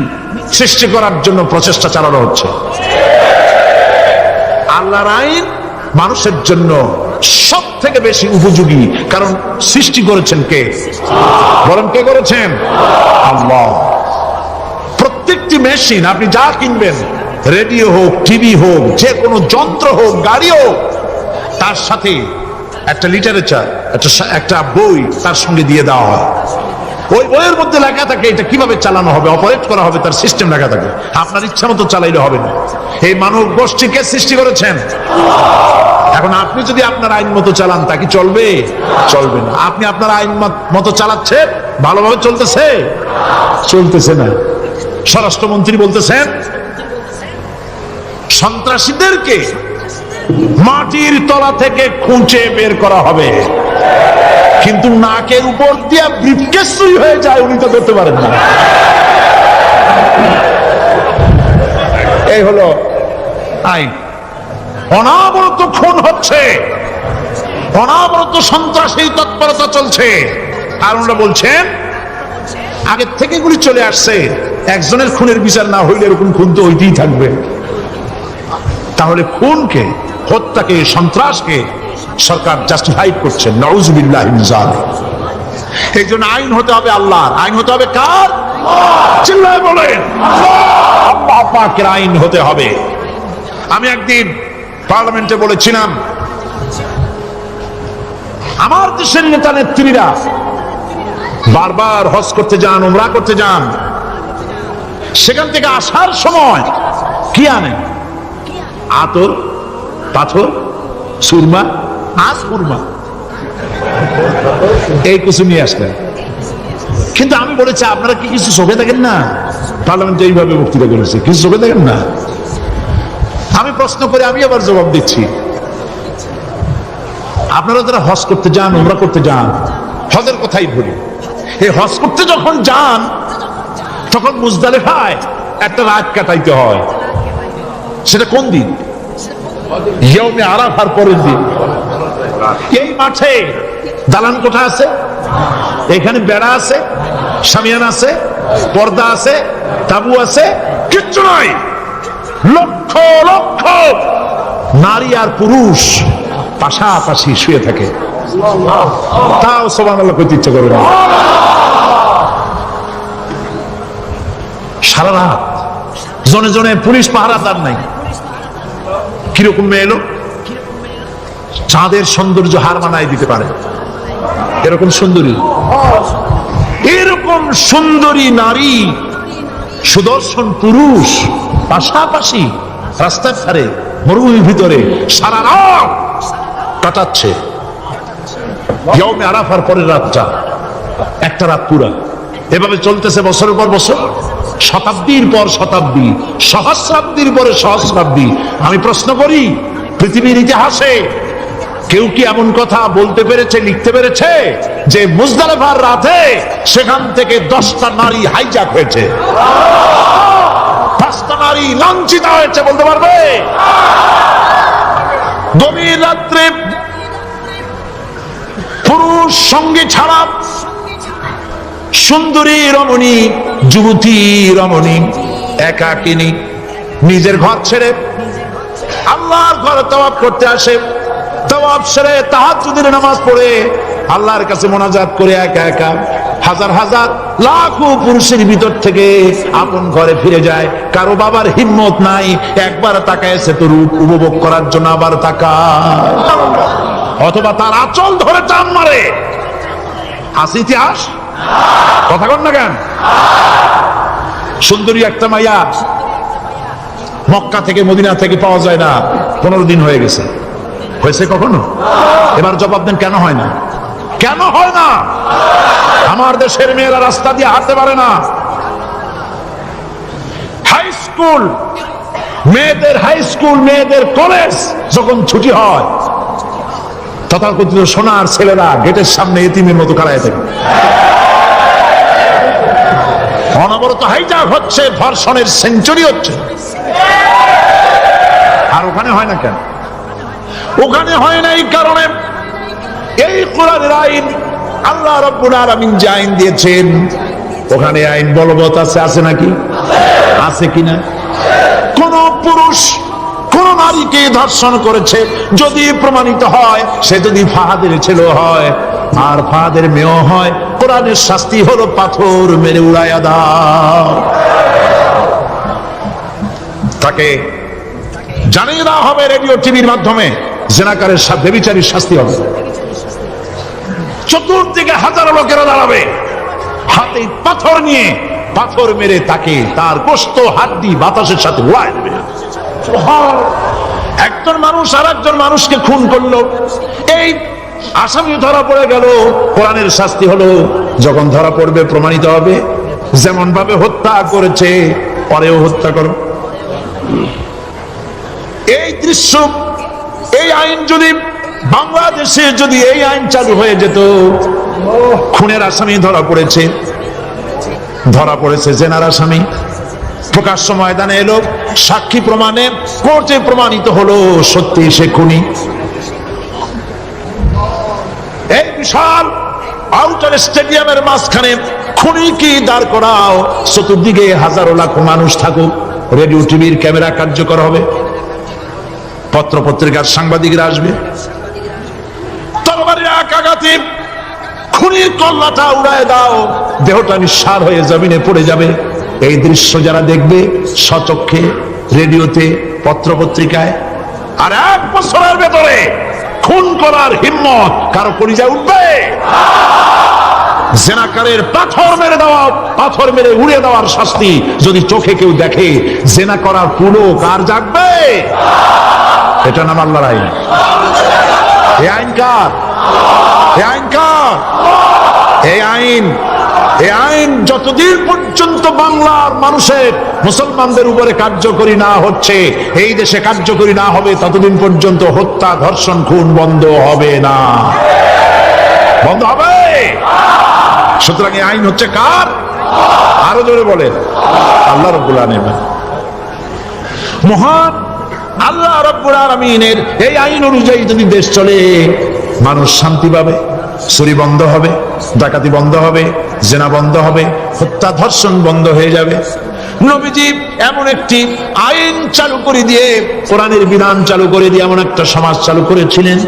সৃষ্টি করার জন্য প্রচেষ্টা চালানো হচ্ছে। আল্লাহর আইন মানুষের জন্য সব থেকে বেশি উপযোগী, কারণ সৃষ্টি করেছেন কে? বলেন কে করেছেন? আল্লাহ। প্রত্যেকটি মেশিন আপনি যা কিনবেন, রেডিও হোক, টিভি হোক, যে কোনো যন্ত্র হোক, গাড়ি হোক, তার সাথে একটা লিটারেচার, একটা বই তার সঙ্গে দিয়ে দেওয়া হয়। ওই বইয়ের মধ্যে লেখা থাকে এটা কিভাবে চালানো হবে, অপারেট করা হবে, তার সিস্টেম লেখা থাকে। আপনার ইচ্ছা মতো চালাইলে হবে না। এই মানব গোষ্ঠীকে সৃষ্টি করেছেন। এখন আপনি যদি আপনার আইন মতো চালান, তা কি চলবে? চলবে না। আপনি আপনার আইন মতো চালাচ্ছেন, ভালোভাবে চলতেছে? চলতেছে না। স্বরাষ্ট্রমন্ত্রী বলতেছেন সন্ত্রাসীদেরকে মাটির তলা থেকে খুঁজে বের করা হবে, কিন্তু নাকের উপর দিয়ে ব্রিফকেস চুরি হয়ে যায়, উনি তো ধরতে পারেন না। এই হলো আইন। অনাবরত খুন হচ্ছে, অনাবরত সন্ত্রাসী তৎপরতা চলছে। আর ওনারা বলছেন আগের থেকে গুলি চলে আসছে, একজনের খুনের বিচার না হইলে এরকম খুন তো হইতেই থাকবে। তাহলে খুনকে, হত্যাকে, সন্ত্রাসকে সরকার জাস্টিফাইড করছেন। নাউযুবিল্লাহি মিন যালিক। এই জন্য আইন হতে হবে আল্লাহর। আইন হতে হবে কার? চিল্লায় বলেন, আল্লাহ পাকের আইন হতে হবে। আমি একদিন পার্লামেন্টে বলেছিলাম, আমার দেশের নেতা নেত্রীরা বারবার হজ করতে যান, উমরা করতে যান, সেখান থেকে আসার সময় কি আনে? আতর, পাথর, সুরমা, সুরমা, এই কিছু নিয়ে আসলেন। কিন্তু আমি বলেছি আপনারা কি কিছু চোখে দেখেন না? পার্লামেন্টে এইভাবে বক্তৃতা করেছে, কিছু চোখে দেখেন না? আমি প্রশ্ন করে আমি আবার জবাব দিচ্ছি, আপনারা যারা হজ করতে যান, উমরা করতে যান, হজের কথাই বলি, এই হজ করতে যখন যান তখন মুজদালিফায় একটা রাত কাটাইতে হয়। সেটা কোন দিন? ইয়ৌমে আরাফার পরের দিন। এই মাঠে দালান কোঠা আছে, এখানে বেড়া আছে, শামিয়ানা আছে, পর্দা আছে, তাবু আছে, কিচ্ছু নয়। লক্ষ লক্ষ নারী আর পুরুষ পাশাপাশি শুয়ে থাকে, তাও সুবহানাল্লাহ কইতে ইচ্ছা করে না। সারা রাত জনে জনে পুলিশ পাহারাদার নাই। কিরকম মেয়ে এলো, চাঁদের সৌন্দর্য হার মানায় দিতে পারে এরকম সুন্দরী, এরকম সুন্দরী নারী, সুদর্শন পুরুষ পাশাপাশি রাস্তার ধারে মরুভূমির ভিতরে সারা রাত কাটাচ্ছে। ইয়ৌমে আরাফার পরের রাতটা, একটা রাত পুরা। এভাবে চলতেছে বছরের পর বছর, শতাব্দীর পর শতাব্দী, সহস্রাব্দীর পরে সহস্রাব্দী। আমি প্রশ্ন করি, পৃথিবীর ইতিহাসে কেউ কি এমন কথা বলতে পেরেছে, লিখতে পেরেছে যে মুজদালিফার রাতে সেখান থেকে 10টা নারী হাইজ্যাক হয়েছে, 5টা নারী লাঞ্ছিত হয়েছে? বলতে পারবে? গভীর রাত্রে পুরুষ সঙ্গী ছাড়া সুন্দরী রমণী, যুবতী রমণী একাকিনী নিজের ঘর ছেড়ে আল্লাহর ঘরে তাওয়াফ করতে আসে। তাওয়াফ সেরে তাহাজ্জুদের নামাজ পড়ে আল্লাহর কাছে মোনাজাত করে একা একা হাজার হাজার লাখো পুরুষের ভিতর থেকে আপন ঘরে ফিরে যায়। কারো বাবার হিম্মত নাই একবার তাকায় সে তো রূপ উপভোগ করার জন্য আবার তাকায়, অথবা তার আঁচল ধরে টান মারে। আছে ইতিহাস? কথা কন না কেন? সুন্দরী একটা মাইয়া মক্কা থেকে মদিনা থেকে পাওয়া যায় না, 15 দিন হয়ে গেছে। হয়েছে কখনো? এবার জবাব দেন, কেন হয় না? কেন হয় না? আমার দেশের মেয়েরা রাস্তা দিয়ে হাঁটতে পারে না। হাই স্কুল মেয়েদের, হাই স্কুল মেয়েদের কলেজ যখন ছুটি হয়, তথাকথিত সোনার ছেলেরা গেটের সামনে এতিমের মতো দাঁড়ায় থাকে। অনবরত হাইজ্যাক হচ্ছে, ধর্ষণের সেঞ্চুরি হচ্ছে। আর ওখানে হয় না কেন? ওখানে হয় না এই কারণে, এই কোরআনের আইন আল্লাহ রাব্বুল আলামিন যে আইন দিয়েছেন, ওখানে আইন বলবৎ আছে। আছে নাকি? আছে কিনা? কোন পুরুষ, কোন নারীকে ধর্ষণ করেছে, যদি প্রমাণিত হয় সে যদি ফাহাদের ছেলে হয় আর ফাহাদের মেয়ে হয়, কোরআনের শাস্তি হলো পাথর মেরে উড়াইয়া দাও। তাকে জানিয়ে দেওয়া হবে রেডিও টিভির মাধ্যমে জেনাকারের ব্যভিচারীর শাস্তি হবে। চতুর্দিকে হাজারো লোকেরা দাঁড়াবে, হাতে পাথর নিয়ে পাথর মেরে তাকে তার গোশত হাড্ডি বাতাসের সাথে উড়ায় দেবে। একজন মানুষ আর একজন মানুষকে খুন করলো, এই আসামি ধরা পড়ে গেল, কোরআনের শাস্তি হলো যখন ধরা পড়বে প্রমাণিত হবে যেমন ভাবে হত্যা করেছে পরেও হত্যা করো। এই দৃশ্য, এই আইন যদি বাংলাদেশে যদি এই আইন চালু হয়ে যেত, খুনের আসামি ধরা পড়েছে জেনার আসামি, প্রকাশ্য ময়দানে এলো, সাক্ষী প্রমাণে কোর্টে প্রমাণিত হলো সত্যি সে খুনি। এই বিশাল আউটার স্টেডিয়ামের মাঝখানে খুনিকে দাঁড় করাও, চতুর্দিকে হাজারো লাখ মানুষ থাকুক, রেডিও টিভির ক্যামেরা কার্যকর হবে, পত্র পত্রিকার সাংবাদিকরা আসবে, তরবারির এক আঘাতে খুনির কল্লাটা উড়ায় দাও, দেহটা নিঃসার হয়ে জমিনে পড়ে যাবে। এই দৃশ্য যারা দেখবে স্বচক্ষে, রেডিওতে, পত্র পত্রিকায়, আর 1 বছরের ভেতরে খুন করার হিম্মত কারো কলিজায় উঠবে? জেনাকারের পাথর মেরে উড়িয়ে দেওয়ার শাস্তি যদি চোখে কেউ দেখে, জেনা করার পুরো কার জাগবে? এটা নাম আল্লাহর আইন। এই আইন কার? এই আইন যতদিন পর্যন্ত বাংলার মানুষের, মুসলমানদের উপরে কার্যকরী না হচ্ছে, এই দেশে কার্যকরী না হবে, ততদিন পর্যন্ত হত্যা, ধর্ষণ, খুন বন্ধ হবে না। বন্ধ হবে। সুতরাং এই আইন হচ্ছে কার? আরো জোরে বলেন, আল্লাহ রাব্বুল আলামিন। মহান আল্লাহ রাব্বুল আলামিনের এই আইন অনুযায়ী যদি দেশ চলে, মানুষ শান্তি পাবে, চুরি বন্ধ হবে, ডাকাতি বন্ধ হবে, জেনা বন্ধ হবে, হত্যা ধর্ষণ বন্ধ হয়ে যাবে। নবীজি এমন একটি আইন চালু করে দিয়ে, কোরআনের বিধান চালু করে দিয়ে এমন একটা সমাজ চালু করেছিলেন,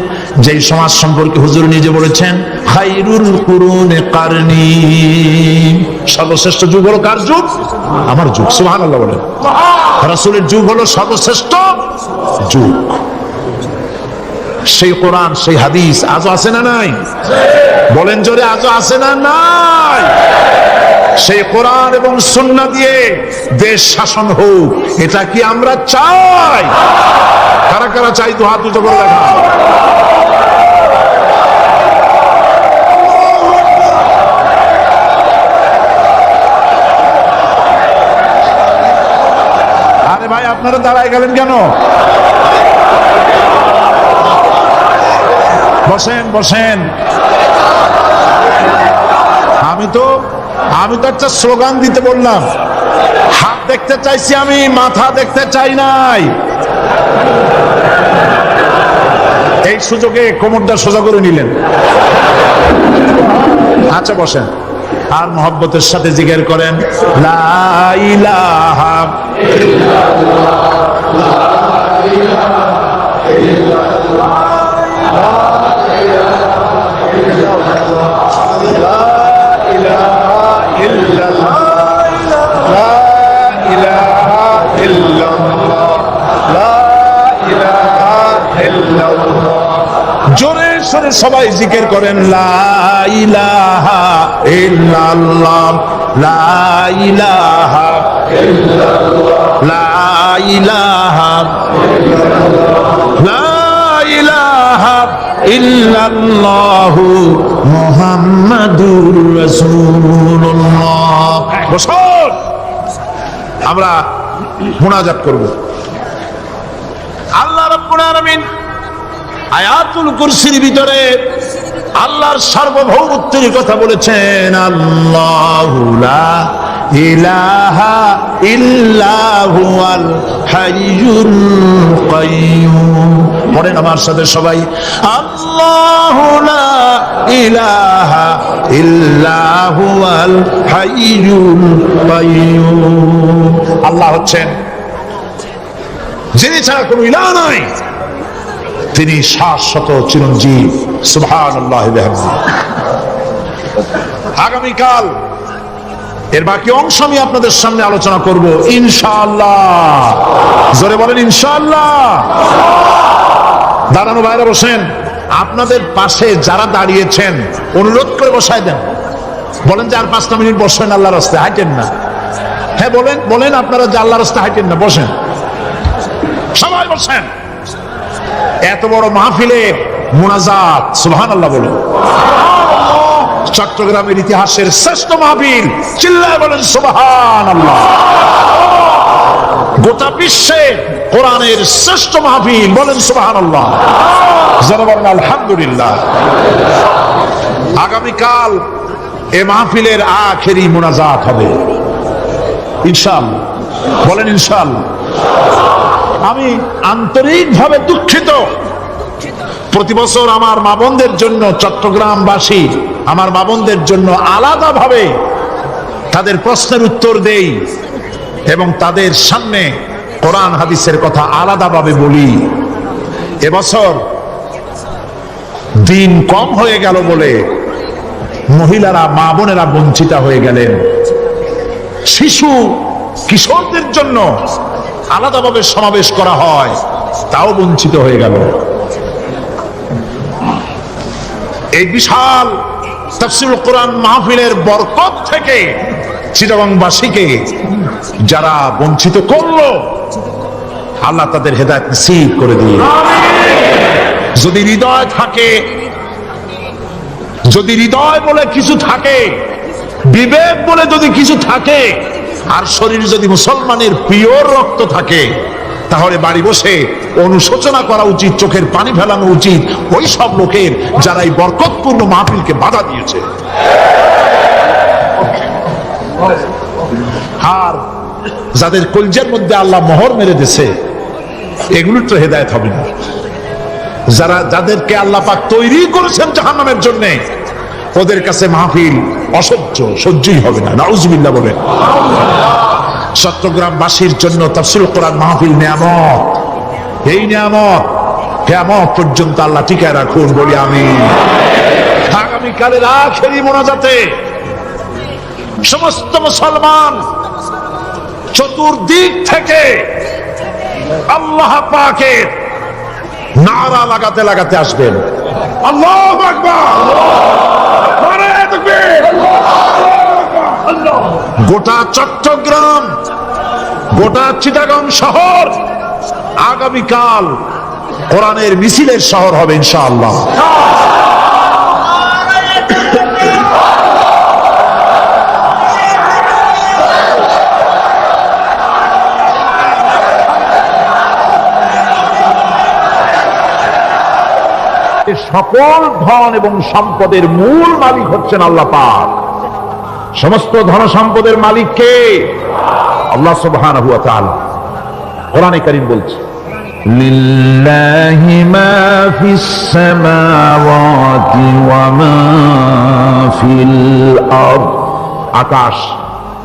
যেই সমাজ সম্পর্কে হুজুর নিজে বলেছেন, খায়রুল কুরুনে কারনি, সর্বশ্রেষ্ঠ যুগ হলো কার যুগ? আমার যুগ। সুবহানাল্লাহ বলেন। রাসূলের যুগ হলো সর্বশ্রেষ্ঠ যুগ। সেই কোরআন, সেই হাদিস আজও আছে না নাই? বলেন জোরে, আজও আছে না নাই? সেই কোরআন এবং সুন্নাহ দিয়ে দেশ শাসন হোক, এটা কি আমরা চাই? কারা কারা চাই? তো হাত উঁচু করে দেখা। আরে ভাই, আপনারা দাঁড়ায় গেলেন কেন? বসেন বসেন। আমি তো একটা স্লোগান দিতে বললাম, হাত দেখতে চাইছি আমি, মাথা দেখতে চাই নাই। এই সুযোগে কোমরটা সোজা করে নিলেন। আচ্ছা বসেন, আর মহব্বতের সাথে জিকির করেন, লা ইলাহা ইল্লাল্লাহ, লা ইলাহা ইল্লাল্লাহ, জোরে সরে সবাই জিকির করেন, লা ইলাহা ইল্লাল্লাহ, লা ইলাহা ইল্লাল্লাহ, লা ইলাহা ইল্লাল্লাহ, লা ইলাহা ইল্লাল্লাহ, মুহাম্মাদুর রাসূলুল্লাহ। বসুন, আমরা মুনাজাত করব। আল্লাহ রাব্বুল আলামিন আয়াতুল কুরসির ভিতরে আল্লাহর সার্বভৌমত্বের কথা বলেছেন, আল্লাহু লা ইলাহা ইল্লা হুয়াল হাইয়ুল কাইয়্যুম। পড়েন আমার সাথে সবাই, আল্লাহু লা ইলাহা ইল্লা হুয়াল হাইয়ুল কাইয়্যুম। আল্লাহ হচ্ছেন যিনি ছাড়া কোনো ইলাহ নাই, তিনি শাশ্বত চিরঞ্জীব। সুবহানাল্লাহি ওয়া বিহামদিহি। আগামীকাল এর বাকি অংশ আমি আপনাদের সামনে আলোচনা করব ইনশাআল্লাহ। জোরে বলেন ইনশাআল্লাহ। দাঁড়ানো বাইরে বসেন। আপনাদের পাশে যারা দাঁড়িয়েছেন অনুরোধ করে বসায় দেন। বলেন যে আর 5টা মিনিট বসেন, আল্লাহর রাস্তায় হাঁটেন না। হ্যাঁ বলেন, বলেন আপনারা যে আল্লাহর রাস্তায় হাঁটেন না, বসেন, সবাই বসেন। এত বড় মাহফিলে মুনাজাত, সুবহানাল্লাহ বলেন। চট্টগ্রামের ইতিহাসের শ্রেষ্ঠ মাহফিল, চিল্লায় বলেন সুবহানাল্লাহ। গোটা বিশ্বে কোরআনের শ্রেষ্ঠ মাহফিল, বলেন সুবহানাল্লাহ। যারা বলেন আলহামদুলিল্লাহ। আগামীকাল এ মাহফিলের আখেরি মুনাজাত হবে ইনশাআল্লাহ, বলেন ইনশাআল্লাহ। আমি আন্তরিকভাবে দুঃখিত, প্রতি বছর আমার মা বোনদের জন্য, চট্টগ্রামবাসী আমার মা বোনদের জন্য আলাদাভাবে তাদের প্রশ্নের উত্তর দেই এবং তাদের সামনে কোরআন হাদিসের কথা আলাদাভাবে বলি। এবছর দিন কম হয়ে গেল বলে মহিলারা, মা বোনেরা বঞ্চিত হয়ে গেলেন। শিশু কিশোরদের জন্য আলাদাভাবে সমাবেশ করা হয়, তাও বঞ্চিত হয়ে গেল। এই বিশাল তাফসীরুল কোরআন মাহফিলের বরকত থেকে চিটাগংবাসীকে যারা বঞ্চিত করলো, আল্লাহ তাদের হেদায়েত নসিব করে দিয়ে। যদি হৃদয় থাকে, যদি হৃদয় বলে কিছু থাকে, বিবেক বলে যদি কিছু থাকে, আর শরীর যদি মুসলমানের পিওর রক্ত থাকে, তাহলে বাড়ি বসে অনুশোচনা করা উচিত, চোখের পানি ফেলানো উচিত ওই সব লোকের যারা এই বরকতপূর্ণ মাহফিলকে বাধা দিয়েছে। আর যাদের কলজের মধ্যে আল্লাহ মোহর মেরে দিয়েছে, এগুলোর তো হেদায়েত হবে না। যারা, যাদেরকে আল্লাহ পাক তৈরি করেছেন জাহান্নামের জন্য, ওদের কাছে মাহফিল অসহ্য, সহ্যই হবে না। নাউজুবিল্লাহ বলেন। চট্টগ্রামবাসীর জন্য তাফসীরুল কোরআন মাহফিল নিয়ামত। এই নিয়ামত কিয়ামত পর্যন্ত আল্লাহ টিকায় রাখুন, বলি আমিন। আগামীকালের আখেরি মোনাজাতে সমস্ত মুসলমান চতুর্দিক থেকে আল্লাহ পাকের নারা লাগাতে লাগাতে আসবেন। আল্লাহু আকবার, নারায়ে তাকবীর। গোটা চট্টগ্রাম, গোটা চিটাগং শহর আগামীকাল কোরআনের মিছিলের শহর হবে ইনশাআল্লাহ। সকল ধন এবং সম্পদের মূল মালিক হচ্ছেন আল্লাহ পাক। সমস্ত ধন সম্পদের মালিক কে? আল্লাহ সুবহানাহু ওয়া তাআলা। কোরআনে কারীম বলছে, লিল্লাহি মা ফিস সামাওয়াতি ওয়া মা ফিল আরদ। আকাশ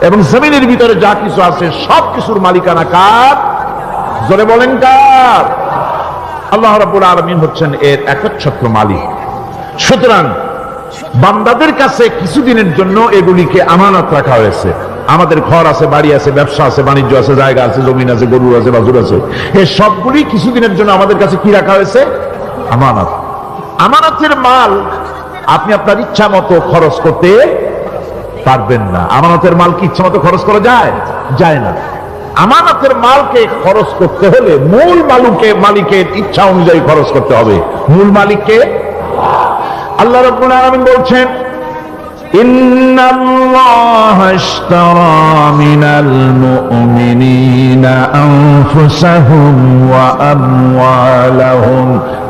এবং জমিনের ভিতরে যা কিছু আছে সব কিছুর মালিকানা কার? জোরে বলেন কার? আল্লাহ রাব্বুল আলামিন হচ্ছেন এর একচ্ছত্র মালিক। সুতরাং বান্দাদের কাছে কিছুদিনের জন্য এগুলিকে আমানত রাখা হয়েছে। আমাদের ঘর আছে, বাড়ি আছে, ব্যবসা আছে, বাণিজ্য আছে, জায়গা আছে, জমিন আছে, গরু আছে, বাছুর আছে, এই সবগুলি কিছুদিনের জন্য আমাদের কাছে কি রাখা হয়েছে? আমানত। আমানতের মাল আপনি আপনার ইচ্ছা মতো খরচ করতে পারবেন না। আমানতের মাল কি ইচ্ছা মতো খরচ করা যায়? যায় না। আমানতের মালকে খরচ করতে হলে মূল মালিকের ইচ্ছা অনুযায়ী খরচ করতে হবে। মূল মালিককে আল্লাহ রাব্বুল আলামিন বলছেন, ইন্নাল্লাহা আশতারা মিনাল মুমিনিনা আনফুসাহুম ওয়া আমওয়ালাহুম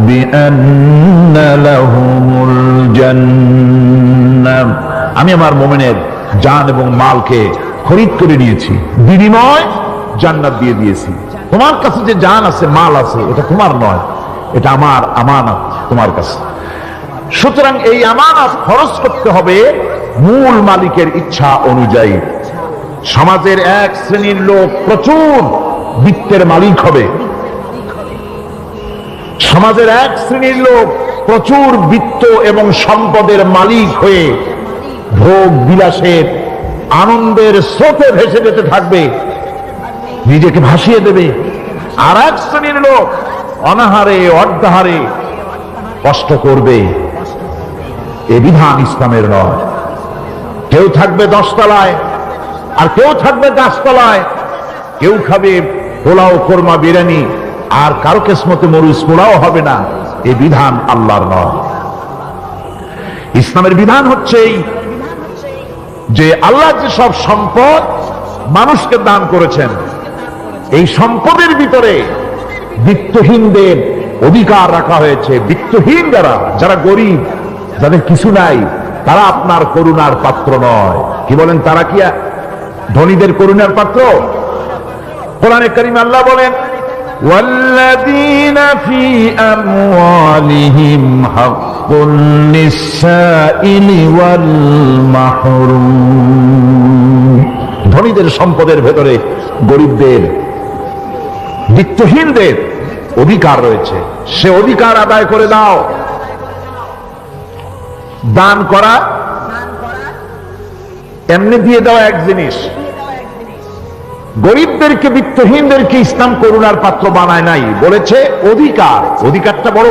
বিআন্না লাহুমুল জান্নাহ। আমি আমার মুমিনের জান এবং মালকে খরিদ করে নিয়েছি, বিনিময় জান্নাত দিয়ে দিয়েছি। তোমার কাছে যে জান আছে, মাল আছে, এটা তোমার নয়, এটা আমার আমানত তোমার কাছে। সুতরাং এই আমানত খরচ করতে হবে মূল মালিকের ইচ্ছা অনুযায়ী। সমাজের এক শ্রেণীর লোক প্রচুর বিত্তের মালিক হবে, সমাজের এক শ্রেণীর লোক প্রচুর বিত্ত এবং সম্পদের মালিক হয়ে ভোগ বিলাসের আনন্দের স্রোতে ভেসে যেতে থাকবে, নিজেকে ভাসিয়ে দেবে। আর এক শ্রেণীর লোক অনাহারে অর্ধাহারে কষ্ট করবে। এ বিধান ইসলামের নয়। কেউ থাকবে 10 তলায় আর কেউ থাকবে 10 তলায়, কেউ খাবে পোলাও কোরমা বিরিয়ানি আর কারো কিসমতে মরুচ পোলাও হবে না। এ বিধান আল্লাহর নয়। ইসলামের বিধান হচ্ছে যে আল্লাহ যে সব সম্পদ মানুষকে দান করেছেন, এই সম্পদের ভিতরে বিত্তহীনদের অধিকার রাখা হয়েছে। বিত্তহীন যারা গরিব, যাদের কিছু নাই, তারা আপনার করুণার পাত্র নয়। কি বলেন, তারা কি ধনীদের করুণার পাত্র? কোরআনে কারীমে আল্লাহ বলেন, ওয়াল্লাযীনা ফী আমওয়ালিহিম হাক্কুন লিস-সাইলি ওয়াল মাহরুম। ধনীদের সম্পদের ভেতরে গরিবদের, বিত্তহীনদের অধিকার রয়েছে। সে অধিকার আদায় করে দাও। দান করা এমনি দিয়ে দেওয়া এক জিনিস। গরিবদেরকে, বিত্তহীনদেরকে ইসলাম করুণার পাত্র বানায় নাই, বলেছে অধিকার। অধিকারটা বড়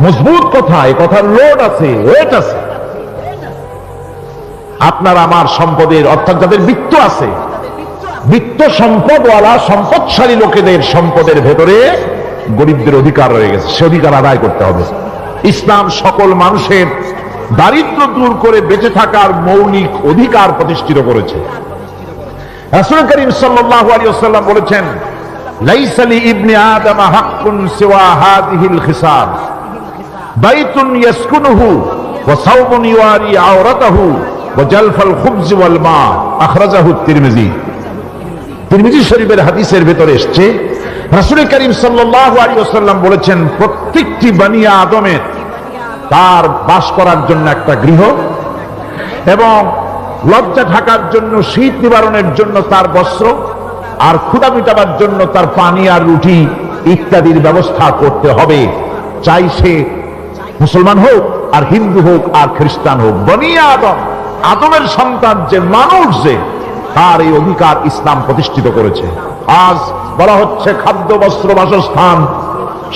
মজবুত কথা, এই কথার লোড আছে, ওয়েট আছে। আপনার আমার সম্পদের, অর্থাৎ যাদের বিত্ত আছে, বিত্ত সম্পদওয়ালা সম্পদশালী লোকেদের সম্পদের ভেতরে গরিবদের অধিকার রয়ে গেছে। সে অধিকার আদায় করতে হবে। ইসলাম সকল মানুষের দারিদ্র দূর করে বেঁচে থাকার মৌলিক অধিকার প্রতিষ্ঠিত করেছে। রাসূল করিম সাল্লাল্লাহু আলাইহি ওয়াসাল্লাম বলেছেন, লাইসা লি ইবনি আদম হাক্কুন সিওয়া হাযিহিল খিসাল, বাইতুন ইয়াসকুনুহু ওয়া সাওবুন ইওয়ারি আওরাতাহু ওয়া জালফাল খুবজ ওয়াল মা, আখরাজাহু তিরমিজি। তিরমিজি শরীফের হাদিসের ভিতরে এসেছে, রাসূল করিম সাল্লাল্লাহু আলাইহি ওয়াসাল্লাম বলেছেন, প্রত্যেকটি বনি আদমের তার বাস করার জন্য একটা গৃহ, এবং লজ্জা ঢাকার জন্য, শীত নিবারণের জন্য তার বস্ত্র, আর ক্ষুধা মিটাবার জন্য তার পানি আর রুটি ইত্যাদির ব্যবস্থা করতে হবে। চাই সে মুসলমান হোক আর হিন্দু হোক আর খ্রিস্টান হোক, বনি আদম, আদমের সন্তান যে মানুষ, যে তার এই অধিকার ইসলাম প্রতিষ্ঠিত করেছে। আজ বলা হচ্ছে খাদ্য বস্ত্র বাসস্থান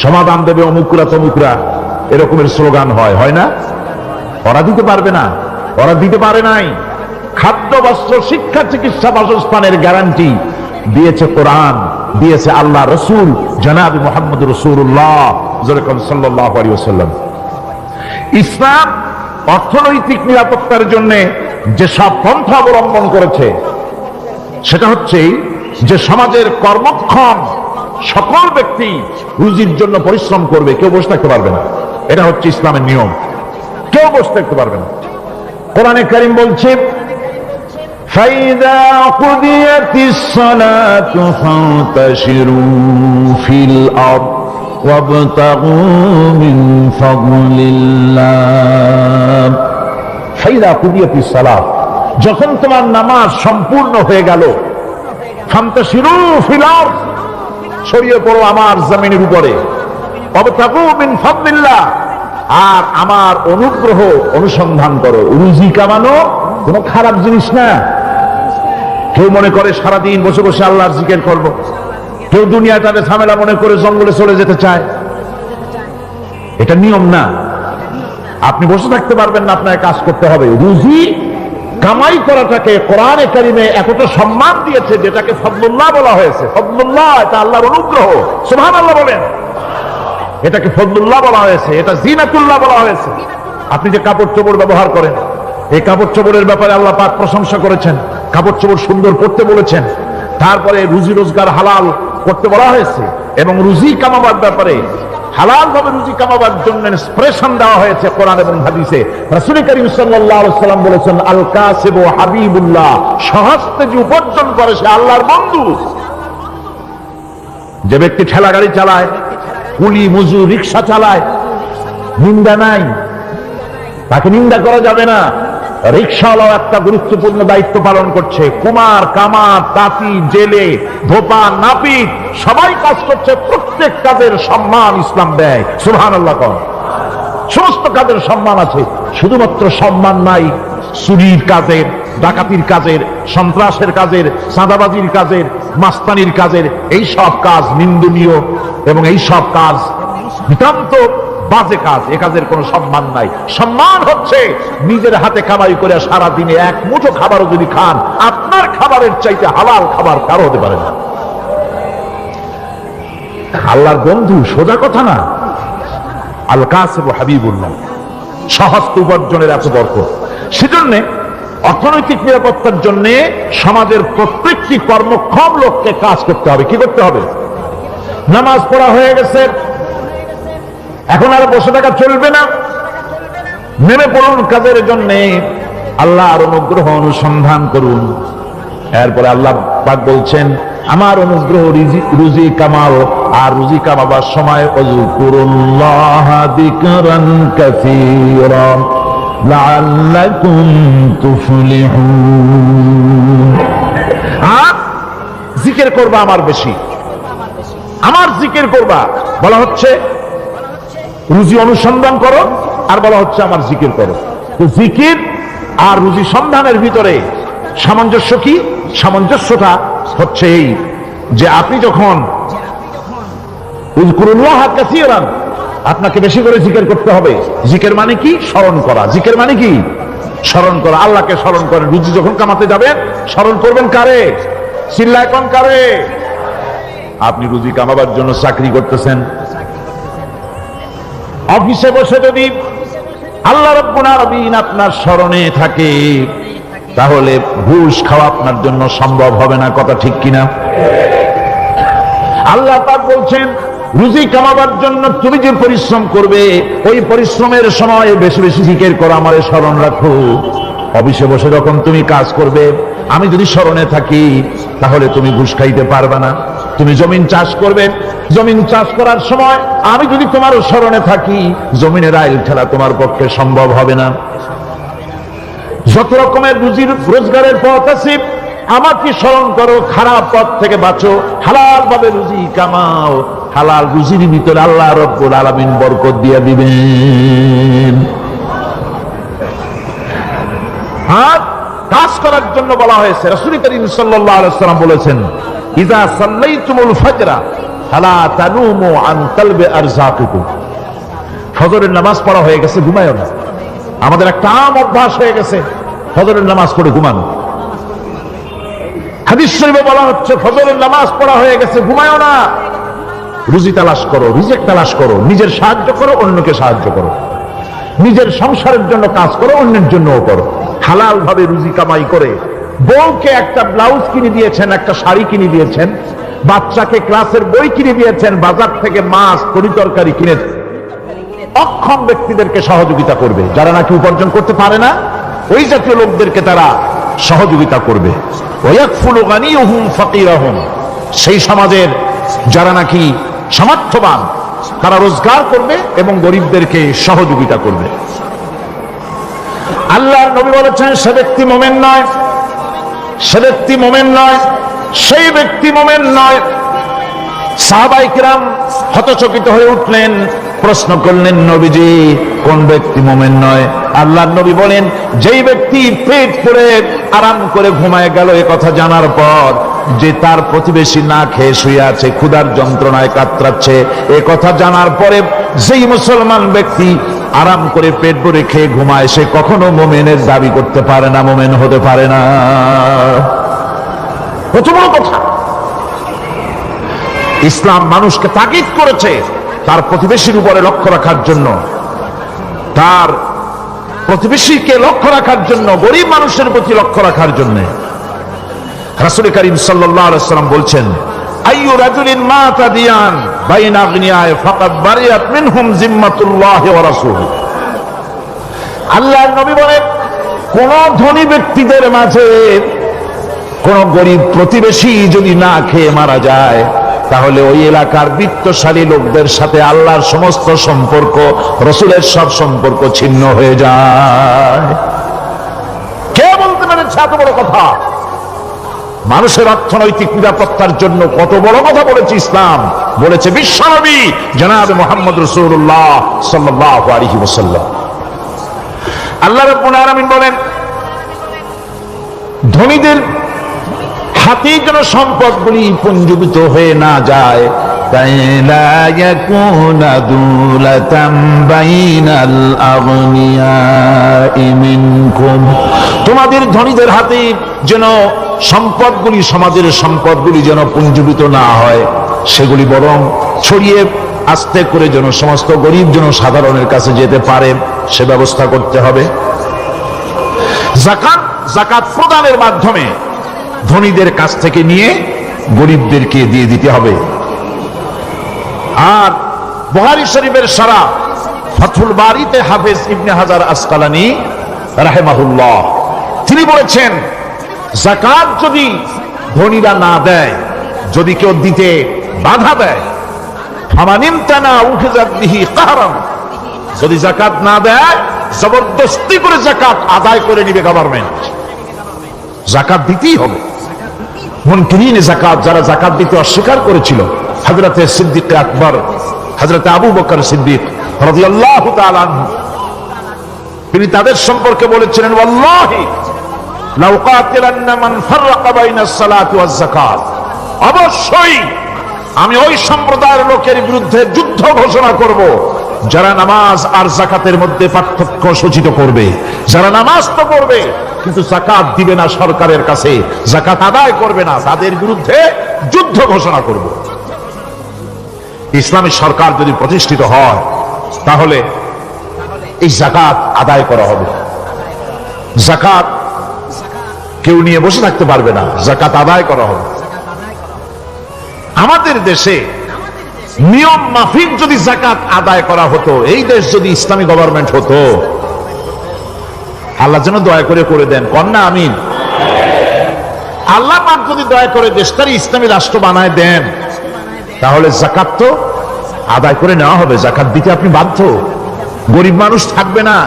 সমাধান দেবে অমুকরা তমুকরা, এরকমের স্লোগান হয় না? ওরা দিতে পারবে না, ওরা দিতে পারে নাই। খাদ্য বস্ত্র শিক্ষা চিকিৎসা বাসস্থানের গ্যারান্টি দিয়েছে কোরআন, দিয়েছে আল্লাহ রসুল জনাব মুহাম্মদ রাসূলুল্লাহ সাল্লাল্লাহু আলাইহি ওয়াসাল্লাম। ইসলাম অর্থনৈতিক নিরাপত্তার জন্য যে সব পন্থা অবলম্বন করেছে, সেটা হচ্ছে যে সমাজের কর্মক্ষম সকল ব্যক্তি রুজির জন্য পরিশ্রম করবে, কেউ বসে থাকতে পারবে না। এটা হচ্ছে ইসলামের নিয়ম, কেউ বসে থাকতে পারবে না। কোরআনে কারীম বলছে, فَإِذَا قُضِيَتِ الصَّلَاةُ فَانتَشِرُوا فِي الْأَرْضِ وَابْتَغُوا مِنْ فَضْلِ اللَّهِ فَإِذَا قُضِيَتِ الصَّلَاةُ, যখন তোমার নামাজ সম্পূর্ণ হয়ে গেল, ফান্তাশিরু ফিল আরদ, ছড়িয়ে পড়ো আমার জমিনের উপরে, ওয়াবতাগু মিন ফাদলিল্লাহ, আর আমার অনুগ্রহ অনুসন্ধান করো। রুজি কামানো কোনো খারাপ জিনিস না। কেউ মনে করে সারাদিন বসে বসে আল্লাহর জিকির করব, কেউ দুনিয়াটাকে ঝামেলা মনে করে জঙ্গলে চলে যেতে চায়। এটা নিয়ম না। আপনি বসে থাকতে পারবেন না, আপনাকে কাজ করতে হবে। রুজি কামাই করাটাকে কোরআনে কারিমে এতটা সম্মান দিয়েছে, যেটাকে ফদলুল্লাহ বলা হয়েছে। ফদলুল্লাহ, এটা আল্লাহর অনুগ্রহ। সুবহানাল্লাহ বলেন। এটাকে ফদলুল্লাহ বলা হয়েছে, এটা জিনাতুল্লাহ বলা হয়েছে। আপনি যে কাপড় চোপড় ব্যবহার করেন, এই কাপড় চোপড়ের ব্যাপারে আল্লাহ পাক প্রশংসা করেছেন, কাপড় চোপড় সুন্দর করতে বলেছেন। তারপরে রুজি রোজগার হালাল করতে বলা হয়েছে, এবং রুজি কামাবার ব্যাপারে হালাল ভাবে রুজি কামাবার জন্য ইন্সপিরেশন দেওয়া হয়েছে কোরআন এবং হাদিসে। রাসূল করিম সাল্লাল্লাহু আলাইহি ওয়াসাল্লাম বলেছেন, আল কাসিবু হাবিবুল্লাহ, সহজে যে উপার্জন করে সে আল্লাহর বন্ধু। যে ব্যক্তি ঠেলা গাড়ি চালায়, কুলি মজুর রিকশা চালায়, নিন্দা নাই, তাকে নিন্দা করা যাবে না। রিকশাওয়ালাও একটা গুরুত্বপূর্ণ দায়িত্ব পালন করছে, কুমার, কামার, তাঁতি, জেলে, ধোপা, নাপিত সবাই কাজ করছে। প্রত্যেক কাজের সম্মান ইসলাম দেয়। সুবহানাল্লাহ। সমস্ত কাজের সম্মান আছে, শুধুমাত্র সম্মান নাই চুরির কাজের, ডাকাতির কাজের, সন্ত্রাসের কাজের, চাঁদাবাজির কাজের, মাস্তানির কাজের। এই সব কাজ নিন্দনীয় এবং এই সব কাজ নিতান্ত বাজে কাজ। এ কাজের কোনো সম্মান নাই। সম্মান হচ্ছে নিজের হাতে কামাই করে সারা দিনে এক মুঠো খাবারও যদি খান, আপনার খাবারের চাইতে হালাল খাবার কারো হতে পারে না। আল্লাহর বন্ধু, সোজা কথা না। আল কাসিব হাবিবুল্লাহ, সহস্ত উপার্জনের এত বরকত। সেজন্য অর্থনৈতিক নিরাপত্তার জন্য সমাজের প্রত্যেকটি কর্মক্ষম লোককে কাজ করতে হবে। কি করতে হবে? নামাজ পড়া হয়ে গেছে, এখন আর বসে থাকা চলবে না। নেমে পড়ুন কাজের জন্য, আল্লাহর অনুগ্রহ অনুসন্ধান করুন। এরপরে আল্লাহ পাক বলছেন, আমার অনুগ্রহ রুজি কামাও, আর রুজি কামাবার সময় আযকুরুল্লাহ যিকরান কাসীরা লাআল্লাকুম তুফলিহুন। আর জিকির করবা আমার বেশি, আমার জিকির করবা। বলা হচ্ছে রুজি অনুসন্ধান করো, আর বলা হচ্ছে আমার জিকির করো। তো জিকির আর রুজি সন্ধানের ভিতরে সামঞ্জস্য কি? সামঞ্জস্যটা হচ্ছে এই যে আপনি যখন উযকুরুল্লাহ কাসীরান, আপনাকে বেশি করে জিকির করতে হবে। জিকির মানে কি? স্মরণ করা। জিকির মানে কি? স্মরণ করা। আল্লাহকে স্মরণ করেন। রুজি যখন কামাতে যাবেন স্মরণ করবেন কারে? চিল্লায় কোন কারে? আপনি রুজি কামাবার জন্য চাকরি করতেছেন, অফিসে বসে যদি আল্লাহ রাব্বুল আলামিন আপনার স্মরণে থাকে, তাহলে ঘুষ খাওয়া আপনার জন্য সম্ভব হবে না। কথা ঠিক কিনা? আল্লাহ পাক বলছেন, রুজি কামাবার জন্য তুমি যে পরিশ্রম করবে, ওই পরিশ্রমের সময় বেশি বেশি জিকির করো, আমারে স্মরণ রাখো। অফিসে বসে যখন তুমি কাজ করবে, আমি যদি স্মরণে থাকি, তাহলে তুমি ঘুষ খাইতে পারবে না। তুমি জমিন চাষ করবে, জমিন চাষ করার সময় আমি যদি তোমার স্মরণে থাকি, জমিনের আইল ঠেলা তোমার পক্ষে সম্ভব হবে না। যত রকমের রুজির রোজগারের পথ আছে, আমাকে স্মরণ করো, খারাপ পথ থেকে বাঁচো, হালাল ভাবে রুজি কামাও। হালাল রুজির ভিতরে আল্লাহ রাব্বুল আলামিন বরকত দিয়ে দিবেন। আর কাজ করার জন্য বলা হয়েছে, রাসূল করিম সাল্লাল্লাহু আলাইহি ওয়াসাল্লাম বলেছেন, ইযা সাল্লাইতুমুল ফাজরা ফালা তানুমু আন তালবি আরযাকিকুম। ফজরের নামাজ পড়া হয়ে গেছে, ঘুমায়ও না। আমাদের একটা আম অভ্যাস হয়ে গেছে ফজরের নামাজ পড়ে ঘুমানো। হাদিস শরীফে বলা হচ্ছে, ফজরের নামাজ পড়া হয়ে গেছে, ঘুমায়ও না। রুজি তালাশ করো, রিজিক তালাশ করো, নিজের সাহায্য করো, অন্যকে সাহায্য করো, নিজের সংসারের জন্য কাজ করো, অন্যের জন্যও করো। হালাল ভাবে রুজি কামাই করে বউকে একটা ব্লাউজ কিনে দিয়েছেন, একটা শাড়ি কিনে দিয়েছেন, বাচ্চাকে ক্লাসের বই কিনে দিয়েছেন, বাজার থেকে মাছ তরিতরকারি কিনে, অক্ষম ব্যক্তিদেরকে সহযোগিতা করবে। যারা নাকি উপার্জন করতে পারে না, ওই জাতীয় লোকদেরকে তারা সহযোগিতা করবে। ওয়ায়াকফুলু গানিয়ুহুম ফাকিরাহুম। সেই সমাজের যারা নাকি সামর্থ্যবান, তারা রোজগার করবে এবং গরিবদেরকে সহযোগিতা করবে। আল্লাহর নবী বলেছেন, সে ব্যক্তি মুমিন নয়, সে ব্যক্তি মুমিন নয়, সেই ব্যক্তি মুমিন নয়। সাহাবায়ে কিরাম হতচকিত হয়ে উঠলেন, প্রশ্ন করলেন, নবীজি কোন ব্যক্তি মুমিন নয়? আল্লাহর নবী বলেন, যেই ব্যক্তি পেট পুরে আরাম করে ঘুমায় গেল, এ কথা জানার পর যে তার প্রতিবেশী না খেয়ে শুয়ে আছে, ক্ষুধার যন্ত্রণায় কাতরাচ্ছে, এ কথা জানার পরে যেই মুসলমান ব্যক্তি আরাম করে পেট ভরে খেয়ে ঘুমায়, সে কখনো মুমিনের দাবি করতে পারে না, মুমিন হতে পারে না। কত বড় কথা! ইসলাম মানুষকে তাকিদ করেছে তার প্রতিবেশীর উপরে লক্ষ্য রাখার জন্য, তার প্রতিবেশীকে লক্ষ্য রাখার জন্য, গরিব মানুষের প্রতি লক্ষ্য রাখার জন্য। রাসূল করিম সাল্লাল্লাহু আলাইহি ওয়াসাল্লাম বলছেন, আইয়ু রাজুলিন মাতা দিয়ান বাইনা আগনিয়ায়ে ফাকাদ বারিয়াত মিনহুম জিম্মাতুল্লাহি ওয়া রাসূলুহু। আল্লাহর নবী বলেন, কোন ধনী ব্যক্তিদের মাঝে কোন গরিব প্রতিবেশী যদি না খেয়ে মারা যায়, তাহলে ওই এলাকার বিত্তশালী লোকদের সাথে আল্লাহর সমস্ত সম্পর্ক, রাসূলের সব সম্পর্ক ছিন্ন হয়ে যায়। বলেছে এত বড় কথা। মানুষের অর্থনৈতিক নিরাপত্তার জন্য কত বড় কথা বলেছে ইসলাম, বলেছে বিশ্বনবী জনাবে মুহাম্মদ রাসূলুল্লাহ সাল্লাল্লাহু আলাইহি ওয়াসাল্লাম। আল্লাহ রাব্বুল আলামিন বলেন, ধনীদের হাতে যেন সম্পদগুলি পুঞ্জীভূত হয়ে না যায়, তোমাদের ধনীদের হাতে যেন সম্পদগুলি, সমাজের সম্পদগুলি যেন পুঞ্জীভূত না হয়, সেগুলি বরং ছড়িয়ে আস্তে করে যেন সমস্ত গরিব যেন সাধারণের কাছে যেতে পারে, সে ব্যবস্থা করতে হবে। যাকাত প্রদানের মাধ্যমে ধনীদের কাছ থেকে নিয়ে গরিবদেরকে দিয়ে দিতে হবে। আর বুখারী শরীফের সারা ফাথুল বারীতে হাফেজ ইবনে হাজার আসকালানী রাহিমাহুল্লাহ তিনি বলেছেন, যাকাত যদি ধনীরা না দেয়, যদি কেউ দিতে বাধা দেয়, ফামানিমতানা উখিযাত বিহি কাহরান, যদি যাকাত না দেয় জবরদস্তি করে যাকাত আদায় করে নিবে গভর্নমেন্ট। যাকাত দিতেই হবে। মুনকিরিনে যাকাত, যারা যাকাত দিতে অস্বীকার করেছিল, হযরতে সিদ্দিক আকবর, হযরতে আবু বকর সিদ্দিক রাদিয়াল্লাহু তাআলা আনহু, তিনি তাদের সম্পর্কে বলেছিলেন, ওয়াল্লাহি লাউ কাতিলান্না মান ফাররাকা বাইনাস সালাতি ওয়াজ যাকাত, অবশ্যই আমি ওই সম্প্রদায়ের লোকের বিরুদ্ধে যুদ্ধ ঘোষণা করব যারা নামাজ আর যাকাতের মধ্যে পার্থক্য সূচিত করবে। যারা নামাজ তো পড়বে কিন্তু যাকাত দিবে না সরকারের কাছে, যাকাত আদায় করবে না, তাদের বিরুদ্ধে যুদ্ধ ঘোষণা করব। ইসলামী সরকার যদি প্রতিষ্ঠিত হয় তাহলে এই যাকাত আদায় করা হবে। যাকাত কেউ নিয়ে বসে থাকতে পারবে না, যাকাত আদায় করা হবে। আমাদের দেশে নিয়ম মাফিক যদি যাকাত আদায় করা হতো, এই দেশ যদি ইসলামী গভর্নমেন্ট হতো, আল্লাহ যেন দয়া করে দেন, কন্যা আমিন। আল্লাহ পাক যদি দয়া করে দেশটার ইসলামী রাষ্ট্র বানায় দেন, তাহলে যাকাত তো আদায় করে নেওয়া হবে। যাকাত দিতে আপনি বাধ্য, গরিব মানুষ থাকবে না।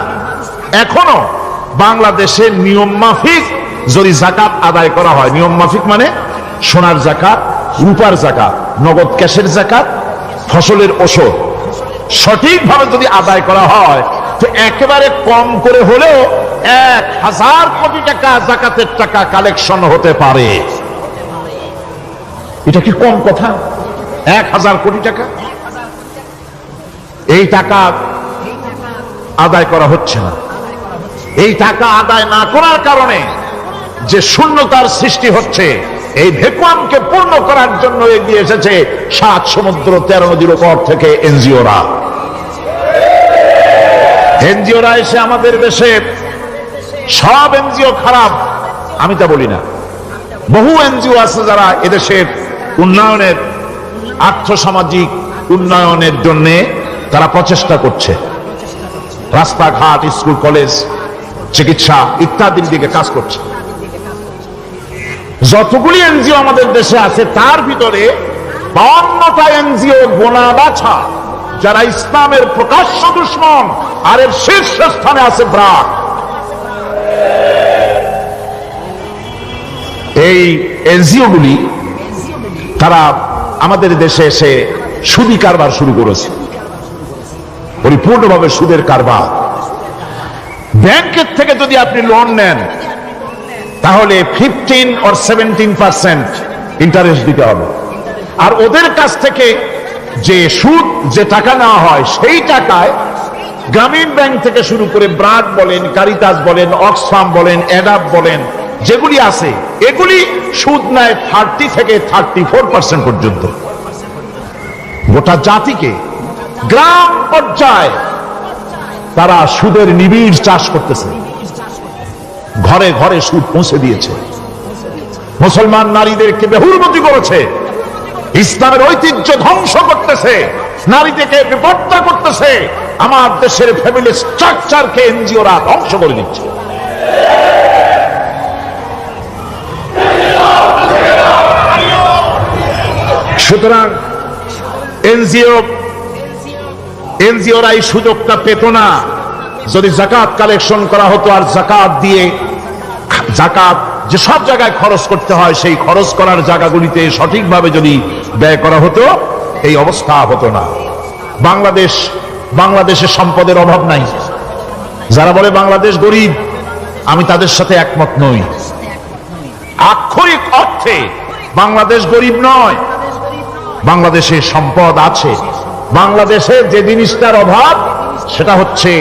এখনো বাংলাদেশের নিয়ম মাফিক যদি যাকাত আদায় করা হয়, নিয়ম মাফিক মানে সোনার যাকাত, রূপার যাকাত, নগদ ক্যাশের যাকাত, ফসলের ওষুধ সঠিকভাবে যদি আদায় করা হয়, তো একেবারে কম করে হলেও 1000 কোটি টাকা যাকাতের টাকা কালেকশন হতে পারে। এটা কি কম কথা? 1000 কোটি টাকা, এই টাকা আদায় করা হচ্ছে না। এই টাকা আদায় না করার কারণে যে শূন্যতার সৃষ্টি হচ্ছে, এই ভ্যাকুয়ামকে পূর্ণ করার জন্য এগিয়ে এসেছে 7 সমুদ্র 13 নদীর উপর থেকে এনজিওরা। এনজিওরা এসে আমাদের দেশে, সব এনজিও খারাপ আমি তা বলি না, বহু এনজিও আছে যারা এদেশের উন্নয়নের, আর্থসামাজিক উন্নয়নের জন্য তারা প্রচেষ্টা করছে। রাস্তাঘাট, স্কুল, কলেজ, চিকিৎসা ইত্যাদির দিকে কাজ করছে। যতগুলি এনজিও আমাদের দেশে আছে তার ভিতরে 52টা এনজিও গোনা বাছা যারা ইসলামের প্রকাশ্য দুশমন, আর এর শীর্ষস্থানে আছে ব্র্যাক। এই এনজিও গুলি তারা আমাদের দেশে এসে সুদি কারবার শুরু করেছে, পরিপূর্ণভাবে সুদের কারবার। ব্যাংকের থেকে যদি আপনি লোন নেন তাহলে 15 or 17% ইন্টারেস্ট দিতে হবে। আর ওদের কাছ থেকে যে সুদ, যে টাকা নেওয়া হয়, সেই টাকায় গ্রামীণ ব্যাংক থেকে শুরু করে ব্র্যাক বলেন, কারিতাস বলেন, অক্সফাম বলেন, অ্যাডাপ বলেন, যেগুলি আছে এগুলি সুদ নেয় 30 থেকে 34% পর্যন্ত। গোটা জাতিকে গ্রাম পর্যায়ে তারা সুদের নিবিড় চাষ করতেছে, ঘরে ঘরে সুদ পৌঁছে দিয়েছে, মুসলমান নারীদেরকে বেহুরমতি করেছে, ইসলামের ঐতিহ্য ধ্বংস করতেছে, নারীদেরকে বিপর্যয় করতেছে, আমার দেশের ফ্যামিলি স্ট্রাকচারকে এনজিওরা ধ্বংস করে দিচ্ছে। সুতরাং এনজিওরা এই সুযোগটা পেত না। যদি যাকাত কালেকশন করা হতো আর যাকাত দিয়ে যাকাত যে সব জায়গায় খরচ করতে হয়, সেই খরচ করার জায়গাগুলিতে সঠিকভাবে যদি ব্যয় করা হতো, এই অবস্থা হতো না। বাংলাদেশে সম্পদের অভাব নাই। যারা বলে বাংলাদেশ গরিব, আমি তাদের সাথে একমত নই। আক্ষরিক অর্থে বাংলাদেশ গরিব নয়, বাংলাদেশে সম্পদ আছে। বাংলাদেশে যে জিনিসটার অভাব, সেটা হচ্ছে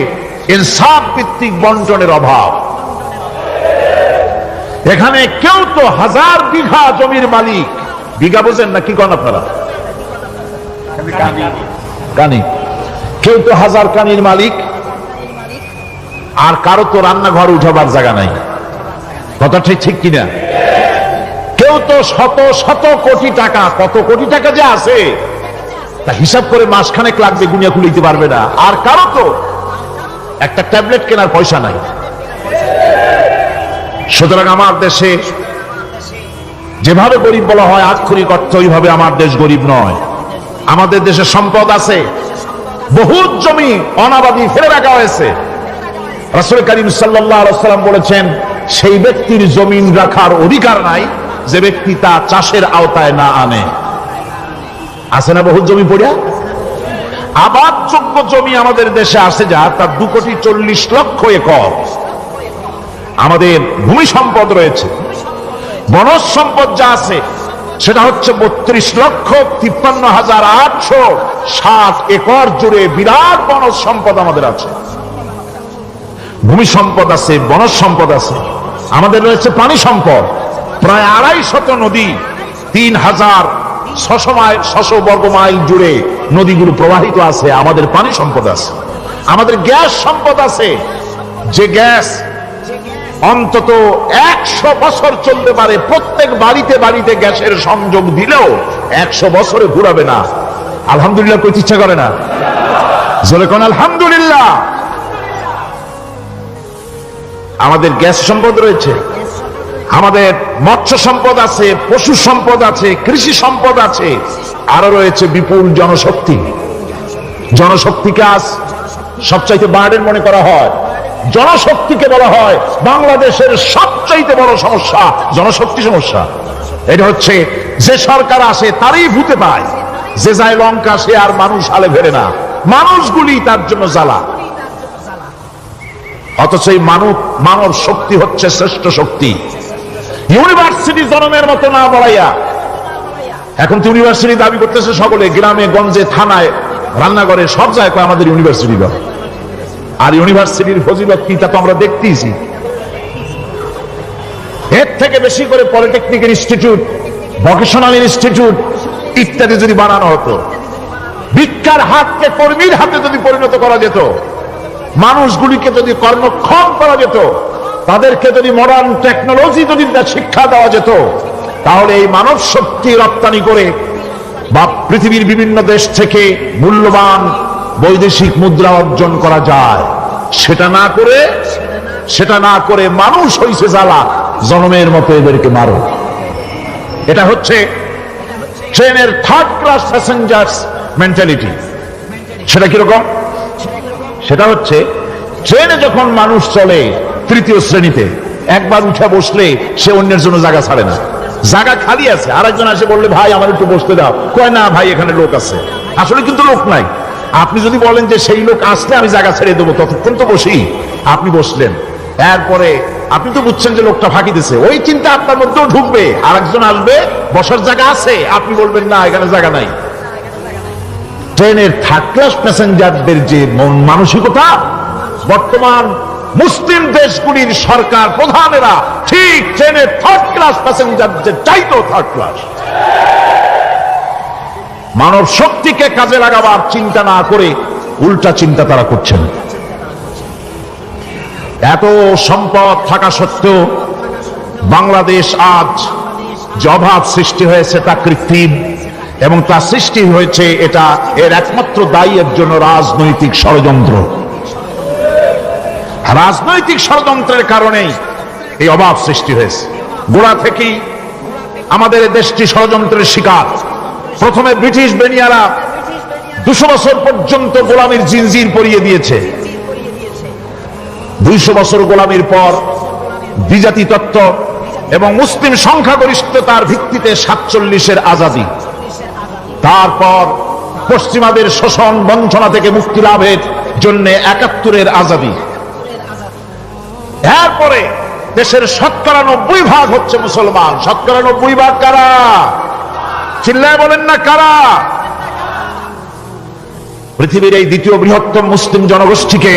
ইনসাফ ভিত্তিক বন্টনের অভাব। এখানে কেউ তো 1000 বিঘা জমির মালিক, বিঘা বোঝেন না কি করেন আপনারা? কানি। কেউ তো 1000 কানির মালিক, আর কারো তো রান্নাঘর উঠাবার জায়গা নাই। কথা ঠিক কিনা? কেউ তো শত শত কোটি টাকা, কত কোটি টাকা যে আছে তা হিসাব করে মাসখানেক লাগবে, গুনিয়া খুলিতে পারবে না। আর কারো তো একটা ট্যাবলেট কেনার পয়সা নাই। সুতরাং আমার দেশে যেভাবে গরিব বলা হয়, আক্ষরিক অর্থ ওইভাবে আমার দেশ গরিব নয়। আমাদের দেশে সম্পদ আছে, বহুত জমি অনাবাদি ফেলে রাখা হয়েছে। রাসূল করিম সাল্লাল্লাহু আলাইহি ওয়াসাল্লাম বলেছেন, সেই ব্যক্তির জমিন রাখার অধিকার নাই যে ব্যক্তি তা চাষের আওতায় না আনে। আছে না বহুত জমি পড়িয়া? আবাদযোগ্য জমি আমাদের দেশে আছে যা, তার 2,40,00,000 একর। আমাদের ভূমি সম্পদ রয়েছে, বনজ সম্পদ যা আছে সেটা হচ্ছে 32,53,860 একর জুড়ে বিরাট বনজ সম্পদ আমাদের আছে। ভূমি সম্পদ আছে, বনজ সম্পদ আছে। আমাদের রয়েছে পানি সম্পদ, প্রায় 250 নদী, 3,600 বর্গ মাইল জুড়ে নদীগুলো প্রবাহিত আছে। আমাদের পানি সম্পদ আছে। আমাদের গ্যাস সম্পদ আছে, যে গ্যাস অন্তত 100 বছর চলতে পারে। প্রত্যেক বাড়িতে বাড়িতে গ্যাসের সংযোগ দিলেও 100 বছরে ঘুরাবে না। আলহামদুলিল্লাহ কইতে ইচ্ছা করে না? জোরে কোন আলহামদুলিল্লাহ। আমাদের গ্যাস সম্পদ রয়েছে, আমাদের মৎস্য সম্পদ আছে, পশু সম্পদ আছে, কৃষি সম্পদ আছে, আরো রয়েছে বিপুল জনশক্তি। জনশক্তিকে আজ সবচাইতে বার্ডেন মনে করা হয়। জনশক্তিকে বলা হয় বাংলাদেশের সবচাইতে বড় সমস্যা, জনশক্তি সমস্যা। এটা হচ্ছে যে সরকার আসে তারই ভূতে পায়, যে যায় লঙ্কা সে আর মানুষ হালে ফেরে না। মানুষগুলি তার জন্য জ্বালা। অথচ এই মানব শক্তি হচ্ছে শ্রেষ্ঠ শক্তি। ইউনিভার্সিটি জনমের মতো না বলাইয়া এখন তো ইউনিভার্সিটি দাবি করতেছে সকলে, গ্রামে গঞ্জে থানায় রান্নাঘরে সব জায়গায় আমাদের ইউনিভার্সিটি দাও। আর ইউনিভার্সিটির ফজিলত কি তা তো আমরা দেখতেইছি। এর থেকে বেশি করে পলিটেকনিক ইনস্টিটিউট, ভোকেশনাল ইনস্টিটিউট ইত্যাদি যদি বানানো হতো, ভিক্ষার হাতকে কর্মীর হাতে যদি পরিণত করা যেত, মানুষগুলিকে যদি কর্মক্ষম করা যেত, তাদেরকে যদি মডার্ন টেকনোলজি যদি শিক্ষা দেওয়া যেত, তাহলে এই মানব শক্তি রপ্তানি করে বা পৃথিবীর বিভিন্ন দেশ থেকে মূল্যবান বৈদেশিক মুদ্রা অর্জন করা যায়। সেটা না করে মানুষ হইছে জ্বালা, জনমের মতো এদেরকে মারো। এটা হচ্ছে ট্রেনের থার্ড ক্লাস প্যাসেঞ্জার্স মেন্টালিটি। সেটা কিরকম? সেটা হচ্ছে ট্রেনে যখন মানুষ চলে তৃতীয় শ্রেণীতে, একবার উঠে বসলে সে অন্যের জন্য জায়গা ছাড়ে না। জায়গা খালি আছে, আরেকজন আসে বললে ভাই আমার একটু বসতে দাও, কয় না ভাই এখানে লোক আছে। আসলে কিন্তু লোক নাই। আপনি যদি বলেন যে সেই লোক আসলে আমি জায়গা ছেড়ে দেবো, ততক্ষণ তো বসি। আপনি বসলেন, এরপরে আপনি তো বুঝছেন যে লোকটা ফাঁকি দিছে, ওই চিন্তা আপনার মধ্যেও ঢুকবে, আরেকজন আসবে বসার জায়গা আছে, আপনি বলবেন না এখানে জায়গা নাই। ট্রেনের থার্ড ক্লাস প্যাসেঞ্জারদের যে মন মানসিকতা, বর্তমান মুসলিম দেশগুলির সরকার প্রধানেরা ঠিক ট্রেনের থার্ড ক্লাস প্যাসেঞ্জারদের চাইতেও থার্ড ক্লাস। মানব শক্তিকে কাজে লাগাবার চিন্তা না করে উল্টা চিন্তা তারা করছেন। এত সম্পদ থাকা সত্ত্বেও বাংলাদেশ আজ যে অভাব সৃষ্টি হয়েছে তা কৃত্রিম, এবং তা সৃষ্টি হয়েছে এটা এর একমাত্র দায়ী এর জন্য রাজনৈতিক ষড়যন্ত্র। রাজনৈতিক ষড়যন্ত্রের কারণেই এই অভাব সৃষ্টি হয়েছে। গোড়া থেকেই আমাদের দেশটি ষড়যন্ত্রের শিকার। প্রথমে ব্রিটিশ বেনিয়ারা 200 বছর পর্যন্ত গোলামীর জিনজির পরিয়ে দিয়েছে। 200 বছর গোলামীর পর দ্বিজাতি তত্ত্ব এবং মুসলিম সংখ্যাগরিষ্ঠতার ভিত্তিতে 47-এর আজাদী, তারপর পশ্চিমাদের শোষণ বঞ্চনা থেকে মুক্তি লাভের জন্য 71-এর আজাদী, এরপরে দেশের 90% হচ্ছে মুসলমান। 90% কারা? চিল্লায় বলেন না কারা? পৃথিবীর এই দ্বিতীয় বৃহত্তম মুসলিম জনগোষ্ঠীকে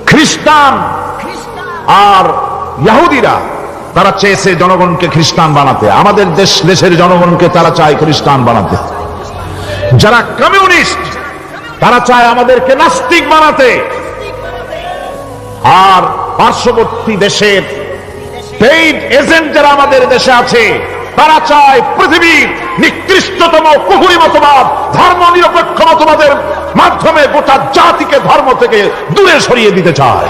খ্রিস্টান আর ইহুদিরা তারা চেয়েছে জনগণকে খ্রিস্টান বানাতে। আমাদের দেশের জনগণকে তারা চায় খ্রিস্টান বানাতে। যারা কমিউনিস্ট তারা চায় আমাদেরকে নাস্তিক বানাতে। আর পার্শ্ববর্তী দেশের পেইড এজেন্ট যারা আমাদের দেশে আছে তারা চায় পৃথিবীর নিকৃষ্টতম কুহুরি মতবাদ, ধর্ম নিরপেক্ষ মতবাদের মাধ্যমে গোটা জাতিকে ধর্ম থেকে দূরে সরিয়ে দিতে চায়।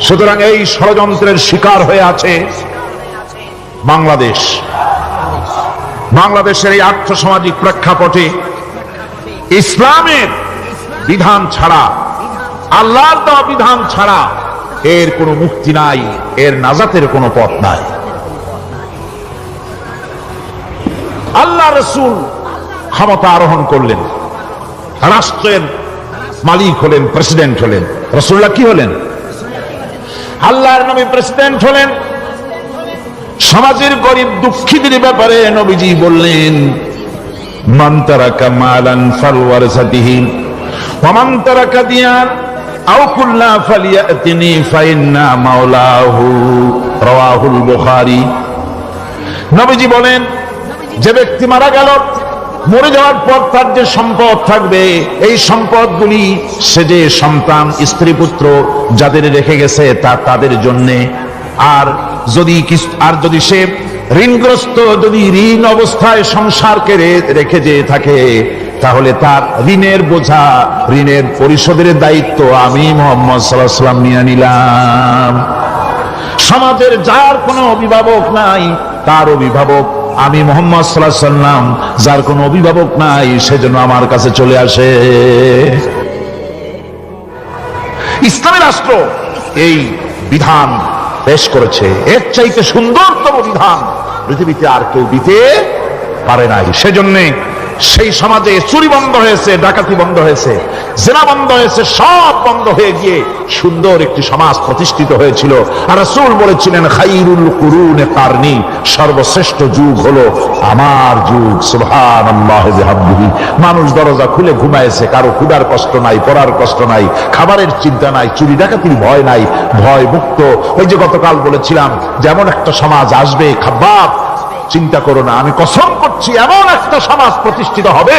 সুতরাং এই ষড়যন্ত্রের শিকার হয়ে আছে বাংলাদেশ। বাংলাদেশের এই আর্থসামাজিক প্রেক্ষাপটে ইসলামের বিধান ছাড়া, আল্লাহর দেওয়া বিধান ছাড়া এর কোনো মুক্তি নাই, এর নাজাতের কোনো পথ নাই। আল্লাহ রাসূল ক্ষমতা আরোহণ করলেন, রাষ্ট্রের মালিক হলেন, প্রেসিডেন্ট হলেন। রাসূলুল্লাহ কি হলেন? আল্লাহর নবী প্রেসিডেন্ট হলেন। সমাজের গরিব দুঃখীদের ব্যাপারে নবীজি বললেন, মান তারাকা মালান ফালওয়ারাসাতিহি ওয়া মান তারাকা দিয়ান আও কুল্লা ফালিয়াতিনি ফাইন্না মাওলাহু, রাওয়াহুল বুখারী। নবীজি বলেন, যে ব্যক্তি মারা গেল, মরে যাওয়ার পর তার যে সম্পদ থাকবে, এই সম্পদগুলি সে যে সন্তান, স্ত্রী, পুত্র যাদের রেখে গেছে তা তাদের জন্য। আর যদি সে ঋণগ্রস্ত, যদি ঋণ অবস্থায় সংসারকে রেখে যে থাকে, তাহলে তার ঋণের বোঝা, ঋণের পরিশোধের দায়িত্ব আমি মুহাম্মদ সাল্লাল্লাহু আলাইহি ওয়াসাল্লাম নিয়ে নিলাম। সমাজের যার কোনো অভিভাবক নাই তার অভিভাবক আমি মুহাম্মদ সাল্লাল্লাহু আলাইহি ওয়াসাল্লাম। যার কোনো অভিভাবক নাই সেজন্য আমার কাছে চলে আসে। ইসলামী রাষ্ট্র এই বিধান পেশ করেছে। এর চাইতে সুন্দরতম বিধান পৃথিবীতে আর কেউ দিতে পারে নাই। সেজন্য সেই সমাজে চুরি বন্ধ হয়েছে, ডাকাতি বন্ধ হয়েছে, জিনা বন্ধ হয়েছে, সব বন্ধ হয়ে গিয়ে সুন্দর একটি সমাজ প্রতিষ্ঠিত হয়েছিল। আর রাসূল বলেছিলেন, খাইরুল কুরুনে কারনি, সর্বশ্রেষ্ঠ যুগ হলো আমার যুগ। সুবহানাল্লাহি ওয়া বিহামদিহি। মানুষ দরজা খুলে ঘুমায়েছে, কারো ক্ষুধার কষ্ট নাই, পড়ার কষ্ট নাই, খাবারের চিন্তা নাই, চুরি ডাকাতির ভয় নাই, ভয় মুক্ত। ওই যে গতকাল বলেছিলাম, যেমন একটা সমাজ আসবে, খাব্বাব চিন্তা করো না, আমি কসম করছি এমন একটা সমাজ প্রতিষ্ঠিত হবে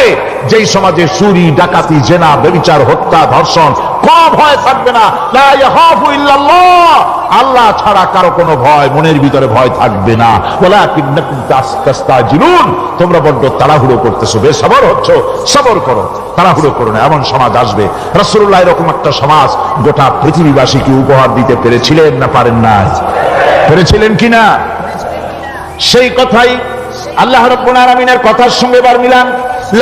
যেই সমাজে চুরি, ডাকাতি, জেনা, ব্যভিচার, হত্যা, ধর্ষণ কোনো ভয় থাকবে না। লা ইয়াখাফু ইল্লাল্লাহ, আল্লাহ ছাড়া কারো কোনো ভয়, মনের ভিতরে ভয় থাকবে না। ওয়ালাকিন্নাকুম তাস্তাজিলুন, তোমরা বড্ড তাড়াহুড়ো করতেছো, বেসবর হচ্ছ, সবর করো, তাড়াহুড়ো করো না। এমন সমাজ আসবে। রাসূলুল্লাহ এরকম একটা সমাজ গোটা পৃথিবীবাসীকে উপহার দিতে পেরেছিলেন না পারেন নাই? পেরেছিলেন কিনা? সেই কথাই আল্লাহ রাব্বুল আলামিনের কথার সঙ্গে বার মিলান।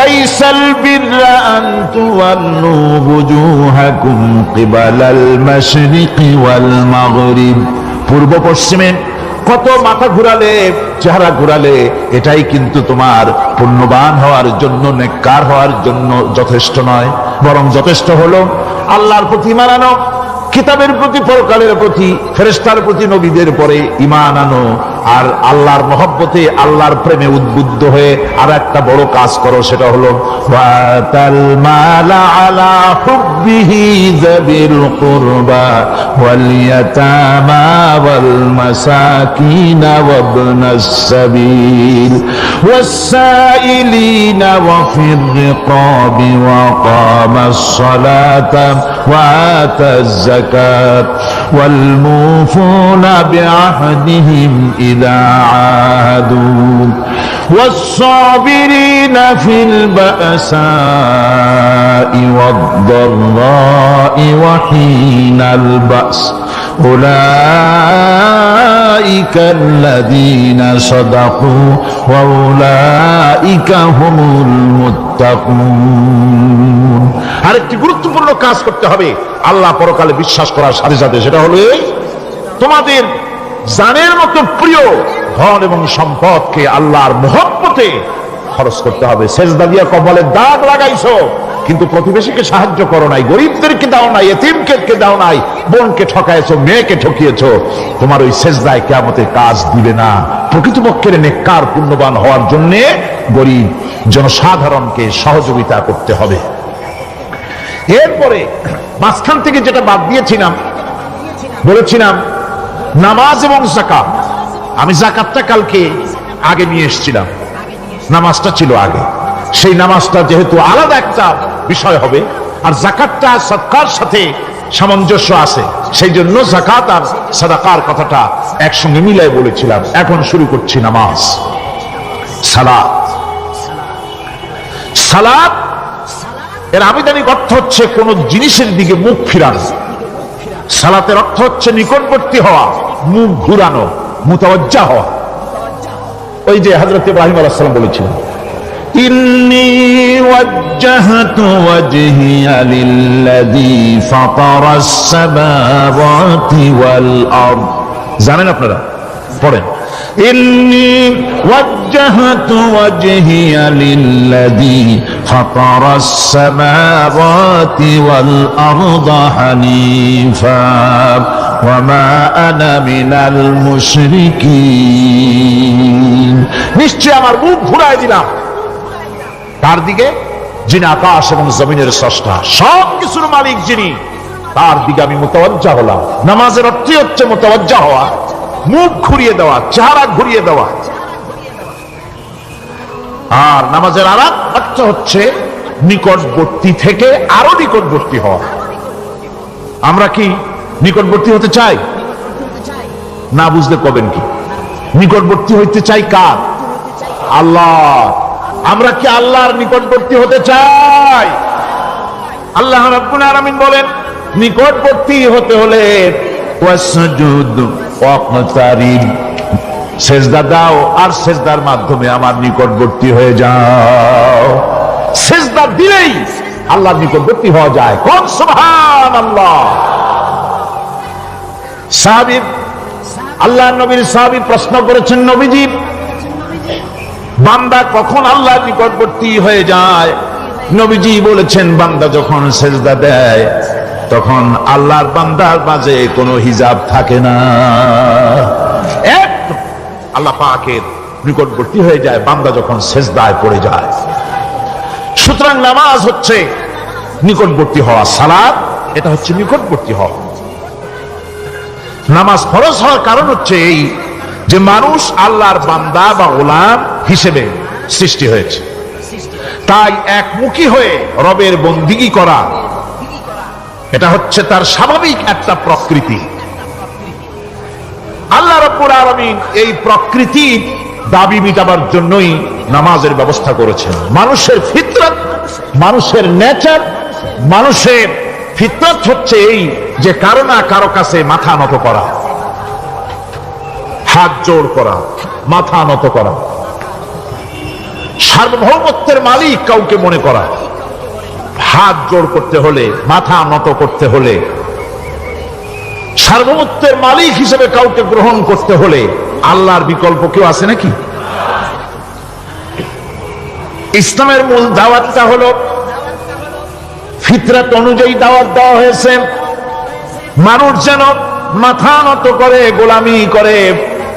লাইসাল বিররা আন তুওয়াল্লু বুজুহাকুম কিবালাল মাশরিকি ওয়াল মাগরিব, পূর্ব পশ্চিমে কত মাথা ঘুরালে, চেহারা ঘুরালে এটাই কিন্তু তোমার পুণ্যবান হওয়ার জন্য, নেককার হওয়ার জন্য যথেষ্ট নয়। বরং যথেষ্ট হলো আল্লাহর প্রতি ঈমান আনো, কিতাবের প্রতি, পরকালের প্রতি, ফেরেশতার প্রতি, নবীদের পরে ঈমান আনো। আর আল্লাহর মহব্বতে, আল্লাহর প্রেমে উদ্বুদ্ধ হয়ে আর একটা বড় কাজ করো, সেটা হলো ওয়াতাল মালা আলা হুব্বিহি যাবিল কুরবা ওয়াল ইয়াতামা ওয়াল মাসাকিন ওয়াবনাস সাবিল ওয়াস-সাইলিনা ওয়া ফির রিকাবি ওয়া কামাস সালাতা ওয়া আতাজ যাকাত ওয়াল মুফুনা বিআহদিহিম إذا عاهدوا والصابرين في البأساء والضراء وحين البأس أولئك الذين صدقوا وأولئك هم المتقون। আরেকটি গুরুত্বপূর্ণ কাজ করতে হবে আল্লাহ পরকালে বিশ্বাস করার সাথে সাথে, সেটা হলো তোমাদের জানের মতো প্রিয় ধন এবং সম্পদকে আল্লাহর মহব্বতে খরচ করতে হবে। সেজদা দিয়া কপালের দাগ লাগাইছো, কিন্তু প্রতিবেশীকে সাহায্য করো নাই, গরিবদেরকে দাও নাই, এতিমকে দাও নাই, বোনকে ঠকাইছো, মেয়েকে ঠকিয়েছো। তোমার ওই সেজদায় কিয়ামতে কাজ দিবে না। প্রকৃতপক্ষের নেককার পুণ্যবান হওয়ার জন্য গরিব জনসাধারণকে সহযোগিতা করতে হবে। এরপরে মাঝখান থেকে যেটা বাদ দিয়েছিলাম, বলেছিলাম নামাজ এবং যাকাত। আমি যাকাতটা কালকে আগে নিয়ে এসেছিলাম, নামাজটা ছিল আগে। সেই নামাজটা যেহেতু আলাদা একটা বিষয় হবে, আর যাকাতটা সদকার সাথে সামঞ্জস্য আছে, সেই জন্য যাকাত আর সাদাকার কথাটা একসঙ্গে মিলাই বলেছিলাম। এখন শুরু করছি নামাজ। সালাত, সালাত এর আবিধানিক অর্থ হচ্ছে কোন জিনিসের দিকে মুখ ফিরানো। সালাতের অর্থ হচ্ছে নিকটবর্তী হওয়া, মুখ ঘুরানো, মুতাওয়াজ্জা হওয়া। ওই যে হযরত ইব্রাহিম আলাইহিস সালাম বলেছিলেন, ইন্নী ওয়াজ্জাহতু ওয়াজহিয়া লিল্লাযী ফাতারাস সামাওয়াতি ওয়াল আরদ। জানেন আপনারা? পড়েন, ইন্নী ওয়াজ্জাহতু ওয়াজহিয়া লিল্লাযী ফাতারাস সামাওয়াতি ওয়াল আরদ হানিফা ওয়া মা আনা মিনাল মুশরিকিন। নিশ্চয় আমার মুখ ঘুরায় দিলাম তার দিকে যিনি আকাশ এবং জমিনের স্রষ্টা, সব কিছুর মালিক যিনি, তার দিকে আমি মুতাওয়াজ্জা হলাম। নামাজের অর্থ হচ্ছে মুতাওয়াজ্জা হওয়া, মুখ ঘুরিয়ে দেওয়া, চেহারা ঘুরিয়ে দেওয়া। আর নামাজের আরেক অর্থ হচ্ছে নিকটবর্তী থেকে আরো নিকটবর্তী হওয়া। আমরা কি নিকটবর্তী হতে চাই? না বুঝলে কবেন কি? নিকটবর্তী হইতে চাই কার? আল্লাহ। আমরা কি আল্লাহর নিকটবর্তী হতে চাই? আল্লাহ রাব্বুল আলামিন বলেন, নিকটবর্তী হতে হলে ওয়াসজুদ ওয়াকতারিব, সেজদা দাও আর সেজদার মাধ্যমে আমার নিকটবর্তী হয়ে যাও। সেজদা দিলেই আল্লাহর নিকটবর্তী হওয়া যায়। কোন সুবহানাল্লাহ। সাহাবী, আল্লাহর নবীর সাহাবী প্রশ্ন করেছেন, নবীজি বান্দা কখন আল্লাহর নিকটবর্তী হয়ে যায়? নবীজি বলেছেন, বান্দা যখন সেজদা দেয় তখন আল্লাহর বান্দার মাঝে কোনো হিজাব থাকে না, একদম আল্লাহ পাকের নিকটবর্তী হয়ে যায় বান্দা যখন সেজদায় পড়ে যায়। সুতরাং নামাজ হচ্ছে নিকটবর্তী হওয়া, সালাত এটা হচ্ছে নিকটবর্তী হওয়া। নামাজ ফরজ হওয়ার কারণ হচ্ছে এই যে মানুষ আল্লাহর বান্দা বা গোলাম হিসেবে সৃষ্টি হয়েছে, তাই একমুখী হয়ে রবের বন্দিগি করা এটা হচ্ছে তার স্বাভাবিক একটা প্রকৃতি। আল্লাহ রাব্বুল আলামিন এই প্রকৃতির দাবি মিটাবার জন্যই নামাজের ব্যবস্থা করেছেন। মানুষের ফিতরত, মানুষের নেচার, মানুষের ফিতরত হচ্ছে এই যে কারো না কারো কাছে মাথা নত করা, হাত জোড় করা, মাথা নত করা, সার্বভৌমত্বের মালিক কাউকে মনে করা। হাত জোড় করতে হলে, মাথা নত করতে হলে, সার্বভৌমত্বের মালিক হিসেবে কাউকে গ্রহণ করতে হলে আল্লাহর বিকল্প কেউ আছে নাকি? ইসলামের মূল দাওয়াতটা হলো ফিতরত অনুযায়ী দাওয়াত দেওয়া হয়েছে। মানুষ যেন মাথা নত করে, গোলামি করে।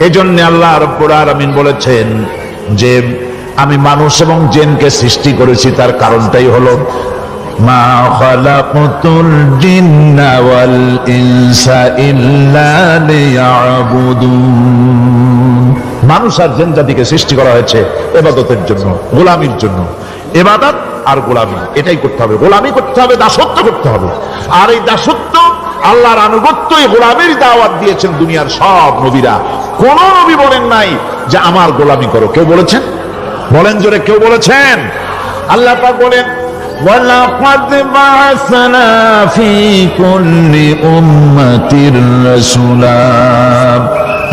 এজন্য আল্লাহ রাব্বুল আলামিন বলেছেন যে আমি মানুষ এবং জিনকে সৃষ্টি করেছি, তার কারণটাই হলো মা খালাকতুল জিন্না ওয়াল ইনসা ইল্লা লিয়াবুদুন। মানুষ আর জিন জাতিকে সৃষ্টি করা হয়েছে ইবাদতের জন্য, গোলামির জন্য। ইবাদত আর গোলামি এটাই করতে হবে, গোলামি করতে হবে, দাসত্ব করতে হবে। আর এই দাসত্ব, আল্লাহর আনুগত্য, এই গোলামির দাওয়াত দিয়েছেন দুনিয়ার সব নবীরা। কোন নবী বলেন নাই যে আমার গোলামি করো। কেউ বলেছেন? বলেন জোরে, কেউ বলেছেন? আল্লাহ পাক বলেন, ওয়ালাকাদ বা'আসনা ফি কুল্লি উম্মাতির রাসূলা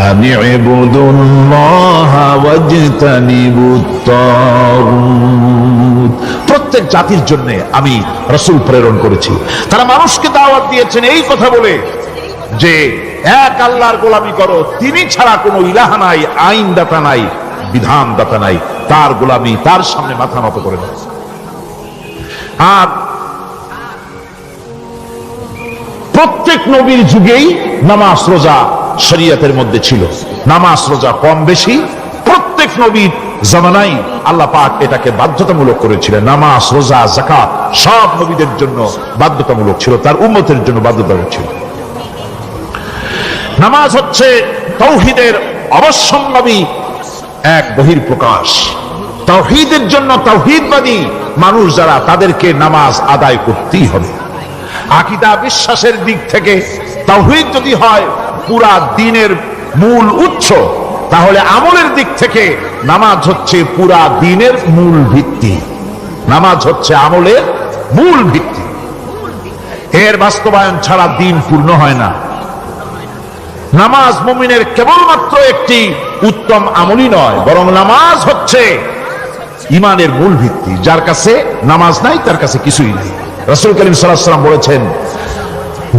আন ইবুদুল্লাহা ওয়াজতানিবুত তাগুত। প্রত্যেক জাতির জন্য আমি রাসূল প্রেরণ করেছি, তারা মানুষকে দাওয়াত দিয়েছেন এই কথা বলে যে এক আল্লাহর গোলামি করো, তিনি ছাড়া কোনো ইলাহ নাই, আইন দাতা নাই, বিধান দাতা নাই, তার গোলামি, তার সামনে মাথা নত করে দাও। আর প্রত্যেক নবীর যুগেই নামাজ রোজা শরীয়তের মধ্যে ছিল। নামাজ রোজা কম বেশি প্রত্যেক নবীর জামানায় আল্লাহ পাক এটাকে বাধ্যতামূলক করেছিলেন। নামাজ রোজা যাকাত সব নবীদের জন্য বাধ্যতামূলক ছিল, তার উম্মতের জন্য বাধ্যতামূলক ছিল। নামাজ হচ্ছে তাওহীদের অবশ্যম্ভাবী এক বহির্প্রকাশ। তাওহীদের জন্য তাওহীদবাদী মানুষ যারা, তাদেরকে নামাজ আদায় করতেই হবে। আকীদা বিশ্বাসের দিক থেকে তাওহীদ যদি হয় পুরা দ্বীনের মূল উৎস, তাহলে আমলের দিক থেকে নামাজ হচ্ছে পুরা দ্বীনের মূল ভিত্তি। নামাজ হচ্ছে আমলের মূল ভিত্তি, এর বাস্তবায়ন ছাড়া দ্বীন পূর্ণ হয় না। নামাজ মুমিনের কেবলমাত্র একটি উত্তম আমলই নয়, বরং নামাজ হচ্ছে ইমানের মূল ভিত্তি। যার কাছে নামাজ নাই তার কাছে কিছুই নাই। রাসূল করিম সাল্লাল্লাহু আলাইহি ওয়াসাল্লাম বলেছেন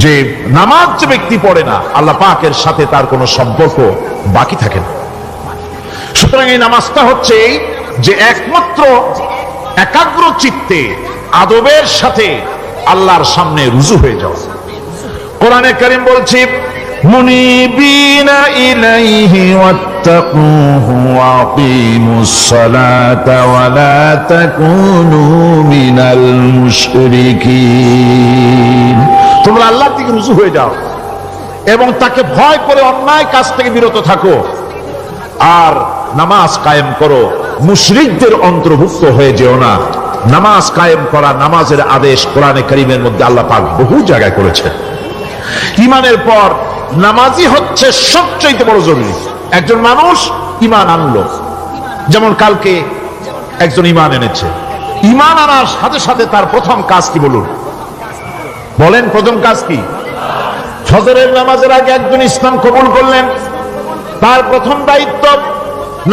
যে নামাজ যে ব্যক্তি পড়ে না, আল্লাহ পাকের সাথে তার কোনো সম্পর্ক বাকি থাকে না। সুতরাং এই নামাজটা হচ্ছে যে একমাত্র একাগ্র চিত্তে আদবের সাথে আল্লাহর সামনে রুজু হয়ে যাওয়া। কোরআনে কারীম বলছে মুনিবিনা ইলাইহি ওয়াত্তাকুহু ওয়া আকিমুস সালাতা ওয়া লা তাকুনু মিনাল মুশরিকিন। তোমরা আল্লাহর দিকে রুজু হয়ে যাও এবং তাকে ভয় করে অন্যায় কাজ থেকে বিরত থাকো, আর নামাজ কায়েম করো, মুশরিকদের অন্তর্ভুক্ত হয়ে যেও না। নামাজ কায়েম করা, নামাজের আদেশ কোরআনে কারীমের মধ্যে আল্লাহ পাক বহু জায়গায় করেছেন। ঈমানের পর নামাজই হচ্ছে সবচেয়ে বড় জরুরি। একজন মানুষ ঈমান আনলো, যেমন কালকে একজন ঈমান এনেছে, ঈমান আনার সাথে সাথে তার প্রথম কাজ কি বলুন? বলেন প্রথম কাজ কি? ফজরের নামাজের আগে একজন ইসলাম কবুল করলেন, তার প্রথম দায়িত্ব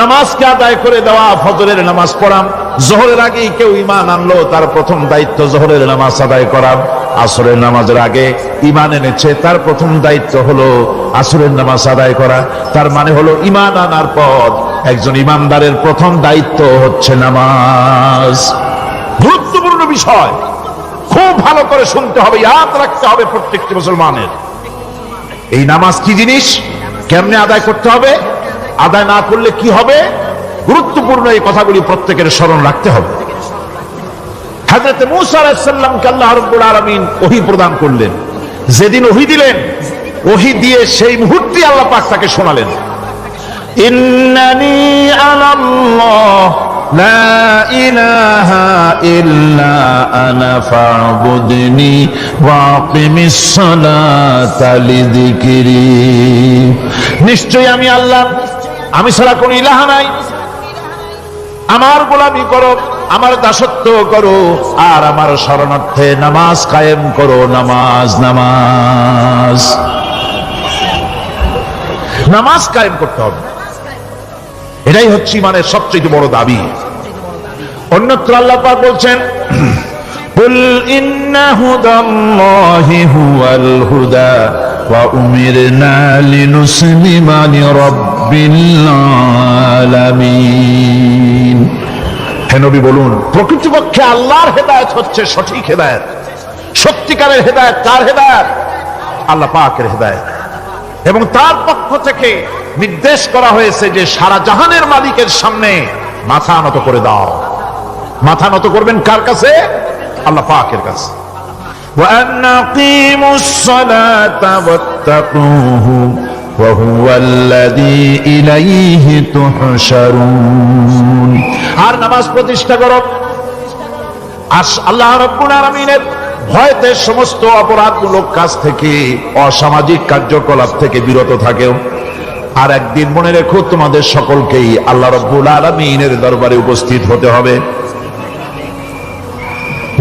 নামাজকে আদায় করে দেওয়া, ফজরের নামাজ পড়া। জোহরের আগেই কেউ ঈমান আনলো, তার প্রথম দায়িত্ব জোহরের নামাজ আদায় করা। আসরের নামাজের আগে ঈমান এনেছে, তার প্রথম দায়িত্ব হলো আসরের নামাজ আদায় করা। তার মানে হলো ঈমান আনার পর একজন ঈমানদারের প্রথম দায়িত্ব হচ্ছে নামাজ। গুরুত্বপূর্ণ বিষয়, খুব ভালো করে শুনতে হবে, ইয়াদ রাখতে হবে প্রত্যেকটি মুসলমানের। এই নামাজ কি জিনিস, কেমনে আদায় করতে হবে, আদায় না করলে কি হবে, গুরুত্বপূর্ণ এই কথাগুলি প্রত্যেকের স্মরণ রাখতে হবে। হযরত মূসা আলাইহিস সালামকে আল্লাহ রাব্বুল আলামিন ওহী প্রদান করলেন। যেদিন ওহী দিলেন, ওহী দিয়ে সেই মুহূর্তে আল্লাহ পাক তাকে শোনালেন, ইন্নানি আনাল্লাহ লা ইলাহা ইল্লা আনা ফা'বুদনি ওয়া আকিমিস সালাতা লিযিকরি। নিশ্চয়ই আমি আল্লাহ, আমি ছাড়া কোনো ইলাহ নাই, আমার গোলামি করো, আমার দাসত্ব করো, আর আমার শরণার্থে নামাজ কায়েম করো। নামাজ নামাজ নামাজ কায়েম করতে হবে, এটাই হচ্ছে ইমানের সবচেয়ে বড় দাবি। অন্যত্র আল্লাহ পাক বলছেন, কুল ইন্না হুদাল্লাহি হুয়াল হুদা ওয়া উমিরনা লিনুসলিমা লিরাব্বিল আলামিন। হে নবী বলুন, প্রকৃতপক্ষে আল্লাহর হেদায়েত হচ্ছে সঠিক হেদায়েত। সত্যিকারের হেদায়েত কার হেদায়েত? আল্লাহ পাকের হেদায়েত। এবং তার পক্ষ থেকে নির্দেশ করা হয়েছে যে সারা জাহানের মালিকের সামনে মাথা নত করে দাও। মাথা নত করবেন কার কাছে? আল্লাহ পাকের কাছে। ওয়া আনাকিমুস সালাতা ওয়াত্তাকুহু ওয়া হুয়াল্লাযী ইলাইহি তুহশারুন। আর নামাজ প্রতিষ্ঠা করো, আল্লাহ রাব্বুল আলামিনের ভয়তে সমস্ত অপরাধমূলক কাজ থেকে, অসামাজিক কার্যকলাপ থেকে বিরত থাকেও। আর একদিন মনে রেখো, তোমাদের সকলকেই আল্লাহ রাব্বুল আলামিনের দরবারে উপস্থিত হতে হবে।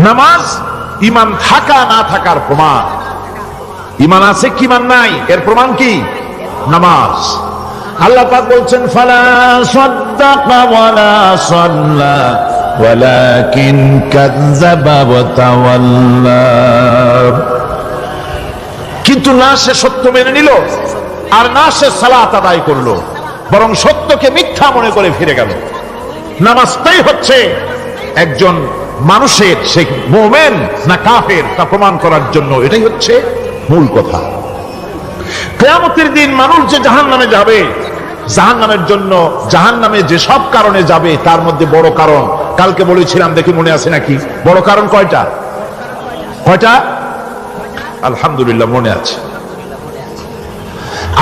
নামাজ ঈমান থাকা না থাকার প্রমাণ। ঈমান আছে কি ঈমান নাই, এর প্রমাণ কি? নামাজ। আল্লাহ পাক বলছেন, ফালা সাদ্দাকা ওয়ালা সাল্লা ওয়ালাকিন কাযযাবা ওয়া তাওয়াল্লা। কিন্তু না সে সত্য মেনে নিল, আর না সে সালাত আদায় করলো, বরং সত্যকে মিথ্যা মনে করে ফিরে গেল। নামাজটাই হচ্ছে একজন মানুষের সে মুমিন না কাফের তা প্রমাণ করার জন্য, এটাই হচ্ছে মূল কথা। কিয়ামতের দিন মানুষ যে জাহান্নামে যাবে, জাহান্নামের জন্য জাহান্নামে যে সব কারণে যাবে তার মধ্যে বড় কারণ, কালকে বলেছিলাম, দেখি মনে আছে নাকি, বড় কারণ কয়টা? আলহামদুলিল্লাহ মনে আছে।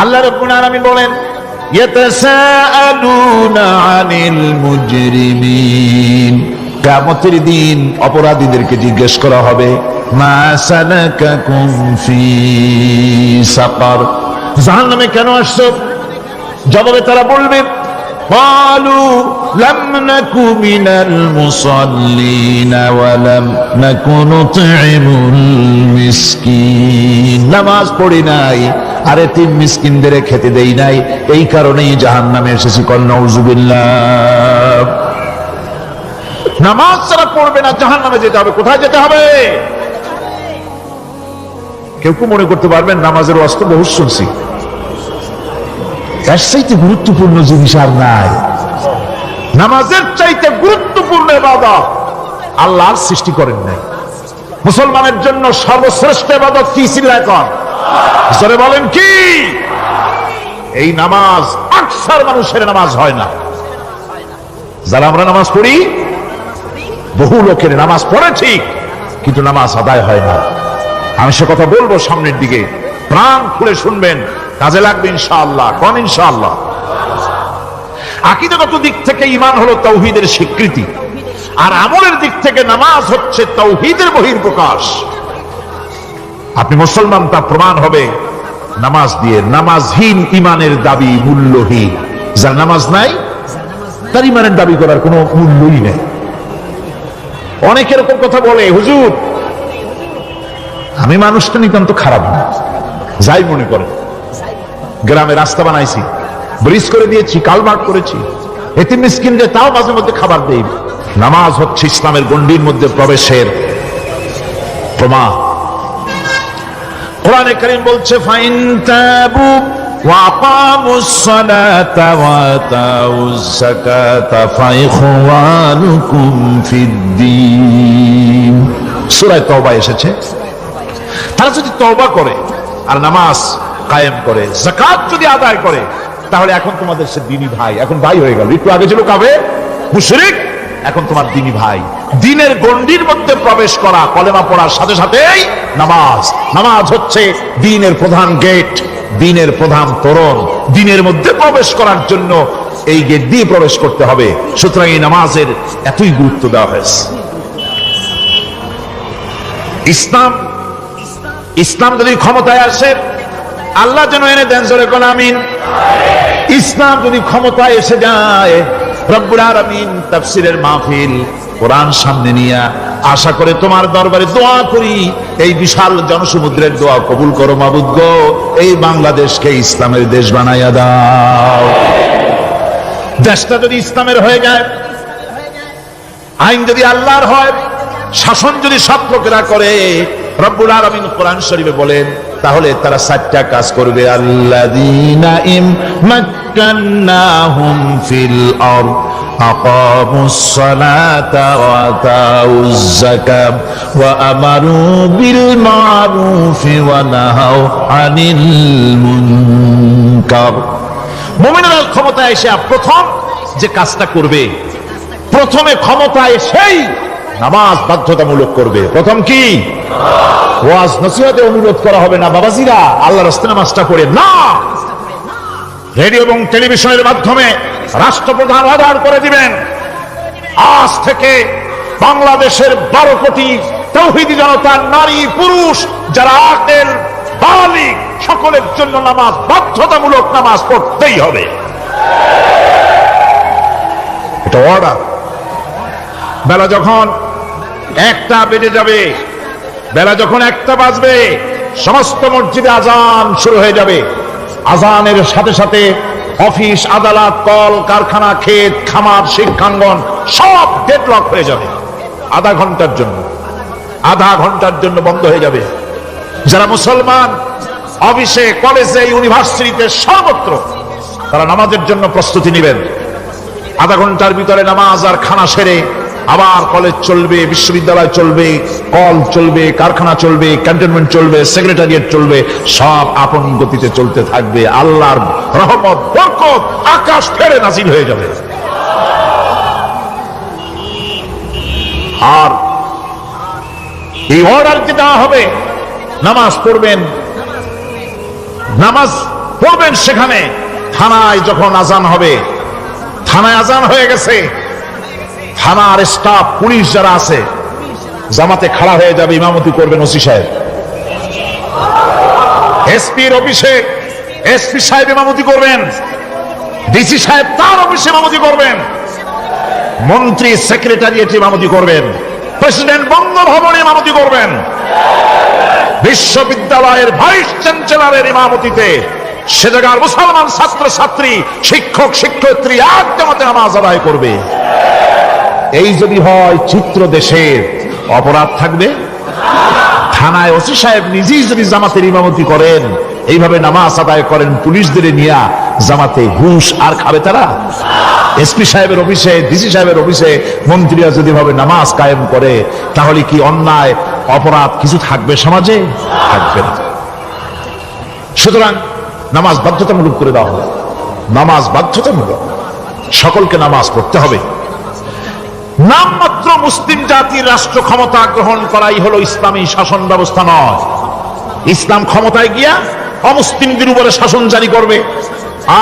আল্লাহ রাব্বুল আলামিন বলেন, ইয়াতাসাআলুনা আনিল মুজরিমিন, কিয়ামতের দিন অপরাধীদেরকে জিজ্ঞেস করা হবে, মা সালাকাকুম ফি সাকার, জাহান্নামে কেন আসছো? জবাবে তারা বলবে, ক্বালু লাম নাকু মিনাল মুসাল্লিন ওয়া লাম নাকু নুতঈমুল মিসকিন, নামাজ পড়ি নাই আর এতিম মিসকিনদের খেতে দেই নাই, এই কারণেই জাহান্নামে এসেছি। কল নাউযুবিল্লাহ। নামাজ যারা পড়বে না জাহান্নামে যেতে হবে। কোথায় যেতে হবে? কেউ কেউ মনে করতে পারবেন নামাজের ওয়াজ তো বহু শুনছি, এর চাইতে গুরুত্বপূর্ণ জিনিস আর নাই। নামাজের চাইতে গুরুত্বপূর্ণ ইবাদত আল্লাহর সৃষ্টি করেন নাই। মুসলমানের জন্য সর্বশ্রেষ্ঠ ইবাদত কি? চিল্লায় কর, জোরে বলেন কি? এই নামাজ আকসার মানুষের নামাজ হয় না। যারা আমরা নামাজ পড়ি, বহু লোকের নামাজ পড়ে ঠিক, কিন্তু নামাজ আদায় হয় না। আমি সে কথা বলবো সামনের দিকে, প্রাণ খুলে শুনবেন, কাজে লাগবে ইনশাআল্লাহ। কোন ইনশাআল্লাহ? আকীদাগত দিক থেকে ঈমান হলো তাওহীদের স্বীকৃতি, আর আমলের দিক থেকে নামাজ হচ্ছে তাওহীদের বহিঃপ্রকাশ। আপনি মুসলমান তা প্রমাণ হবে নামাজ দিয়ে। নামাজহীন ঈমানের দাবি মূল্যহীন। যার নামাজ নাই তার ঈমানের দাবি করার কোনো মূল্যই নেই। অনেকে এরকম কথা বলে, হুজুর আমি মানুষটা নিতান্ত খারাপ না, যাই মনে করেন, গ্রামে রাস্তা বানাইছি, ব্রিজ করে দিয়েছি, কালভার্ট করেছি, এতিম মিসকিনদের তাও মাঝে মধ্যে খাবার দেই। নামাজ হচ্ছে ইসলামের গণ্ডির মধ্যে প্রবেশের প্রমাণ। কোরআনে কারীম বলছে, ফাইন তাবু ওয়া আকামুস সালাতা ওয়া আতাউজ যাকাতা ফাইখওয়ানুকুম ফিদ্দীন, সূরা তাওবা এসেছে। তারা যদি তওবা করে আর নামাজ কায়েম করে, যাকাত যদি আদায় করে, তাহলে এখন তোমাদের সে দিনী ভাই, এখন ভাই হয়ে গেল। একটু আগে ছিল কাফের মুশরিক, এখন তোমার দিনী ভাই। দিনের গণ্ডির মধ্যে প্রবেশ করা, কলেমা পড়ার সাথে সাথেই নামাজ। নামাজ হচ্ছে দিনের প্রধান গেট, দিনের প্রধান তোরণ। দিনের মধ্যে প্রবেশ করার জন্য এই গেট দিয়ে প্রবেশ করতে হবে। সুতরাং এই নামাজের এতই গুরুত্ব দেওয়া হয়েছে। ইসলাম যদি ক্ষমতায় আসে, আল্লাহ যেন এনে দেন, জোরে কোন আমিন। ইসলাম যদি ক্ষমতায় এসে যায়, রব্বুল আলামিন তাফসীরের মাহফিল, কোরআন সামনে নিয়ে আশা করে তোমার দরবারে দোয়া করি, এই বিশাল জনসমুদ্রের দোয়া কবুল করো মাবুদ গো, এই বাংলাদেশকে ইসলামের দেশ বানাইয়া দাও। দেশটা যদি ইসলামের হয়ে যায়, আইন যদি আল্লাহর হয়, শাসন যদি সৎ লোকেরা করে, রব্বুল আলামিন কোরআন শরীফে বলেন, তাহলে তারা 4টা কাজ করবে। আল্লাযীনা ইমাক্কান্নাহুম ফিল আরদ আকামুস সালাতা ওয়া আতাউজ যাকাত ওয়া আমারু বিল মা'রুফি ওয়া নাহাউ আনিল মুনকার। মুমিনরা ক্ষমতায় এসে প্রথম যে কাজটা করবে, প্রথমে ক্ষমতায় এসেই নামাজ বাধ্যতামূলক করবে। প্রথম কি? ওয়াজ নসিহতে অনুরোধ করা হবে না, বাবাজিরা আল্লাহর রাস্তায় নামাজটা পড়ে না। রেডিও এবং টেলিভিশনের মাধ্যমে রাষ্ট্রপ্রধান অর্ডার করে দিবেন, আজ থেকে বাংলাদেশের 12 কোটি তাওহীদি জনতা, নারী পুরুষ যারা আকেল বালিগ, সকলের জন্য নামাজ বাধ্যতামূলক, নামাজ পড়তেই হবে। এটা অর্ডার। বেলা যখন 1টা বেজে যাবে, বেলা যখন 1টা বাজবে, সমস্ত মসজিদে আজান শুরু হয়ে যাবে। আজানের সাথে সাথে অফিস, আদালত, কল কারখানা, ক্ষেত খামার, শিক্ষাঙ্গন সব ডেডলক হয়ে যাবে। আধা ঘন্টার জন্য বন্ধ হয়ে যাবে। যারা মুসলমান অফিসে, কলেজে, ইউনিভার্সিটিতে, সর্বত্র তারা নামাজের জন্য প্রস্তুতি নেবেন। আধা ঘন্টার ভিতরে নামাজ আর খানা সেরে আবার কলেজ চলবে, বিশ্ববিদ্যালয় চলবে, কল চলবে, কারখানা চলবে, ক্যান্টনমেন্ট চলবে, সেক্রেটারিয়েট চলবে, সব আপন গতিতে চলতে থাকবে। আল্লাহর রহমত, বরকত আকাশ ফেরে নাজিল হয়ে যাবে। আর এই অর্ডার কি দেওয়া হবে, নামাজ পড়বেন, নামাজ পড়বেন সেখানে। থানায় যখন আজান হবে, থানায় আজান হয়ে গেছে, থানার স্টাফ, পুলিশ যারা আছে জামাতে খাড়া হয়ে যাবে, ইমামতি করবেন ওসি সাহেব। এসপির অফিসে এসপি সাহেব ইমামতি করবেন, ডিসি সাহেব তার অফিসে ইমামতি করবেন, মন্ত্রী সেক্রেটারিয়েট ইমামতি করবেন, প্রেসিডেন্ট বঙ্গভবনে ইমামতি করবেন, বিশ্ববিদ্যালয়ের ভাইস চ্যান্সেলরের ইমামতিতে সে জায়গার মুসলমান ছাত্র ছাত্রী, শিক্ষক শিক্ষয়িত্রী এক জামাতে নামাজ আদায় করবে। এই যদি হয় চিত্র দেশের, অপরাধ থাকবে? থানায় ওসি সাহেব নিজেই যদি জামাতের ইমামতি করেন, এইভাবে নামাজ আদায় করেন পুলিশদের নিয়ে জামাতে, ঘুষ আর খাবে তারা? এসপি সাহেবের অফিসে, ডিসি সাহেবের অফিসে মন্ত্রীরা যদি ভাবে নামাজ কায়েম করে, তাহলে কি অন্যায় অপরাধ কিছু থাকবে সমাজে? থাকবে না। সুতরাং নামাজ বাধ্যতামূলক করে দেওয়া হবে। নামাজ বাধ্যতামূলক, সকলকে নামাজ পড়তে হবে। নামমাত্র মুসলিম জাতির রাষ্ট্র ক্ষমতা গ্রহণ করাই হলো ইসলামী শাসন ব্যবস্থা নয়। ইসলাম ক্ষমতায় গিয়া অমুসলিমদের উপরে শাসন জারি করবে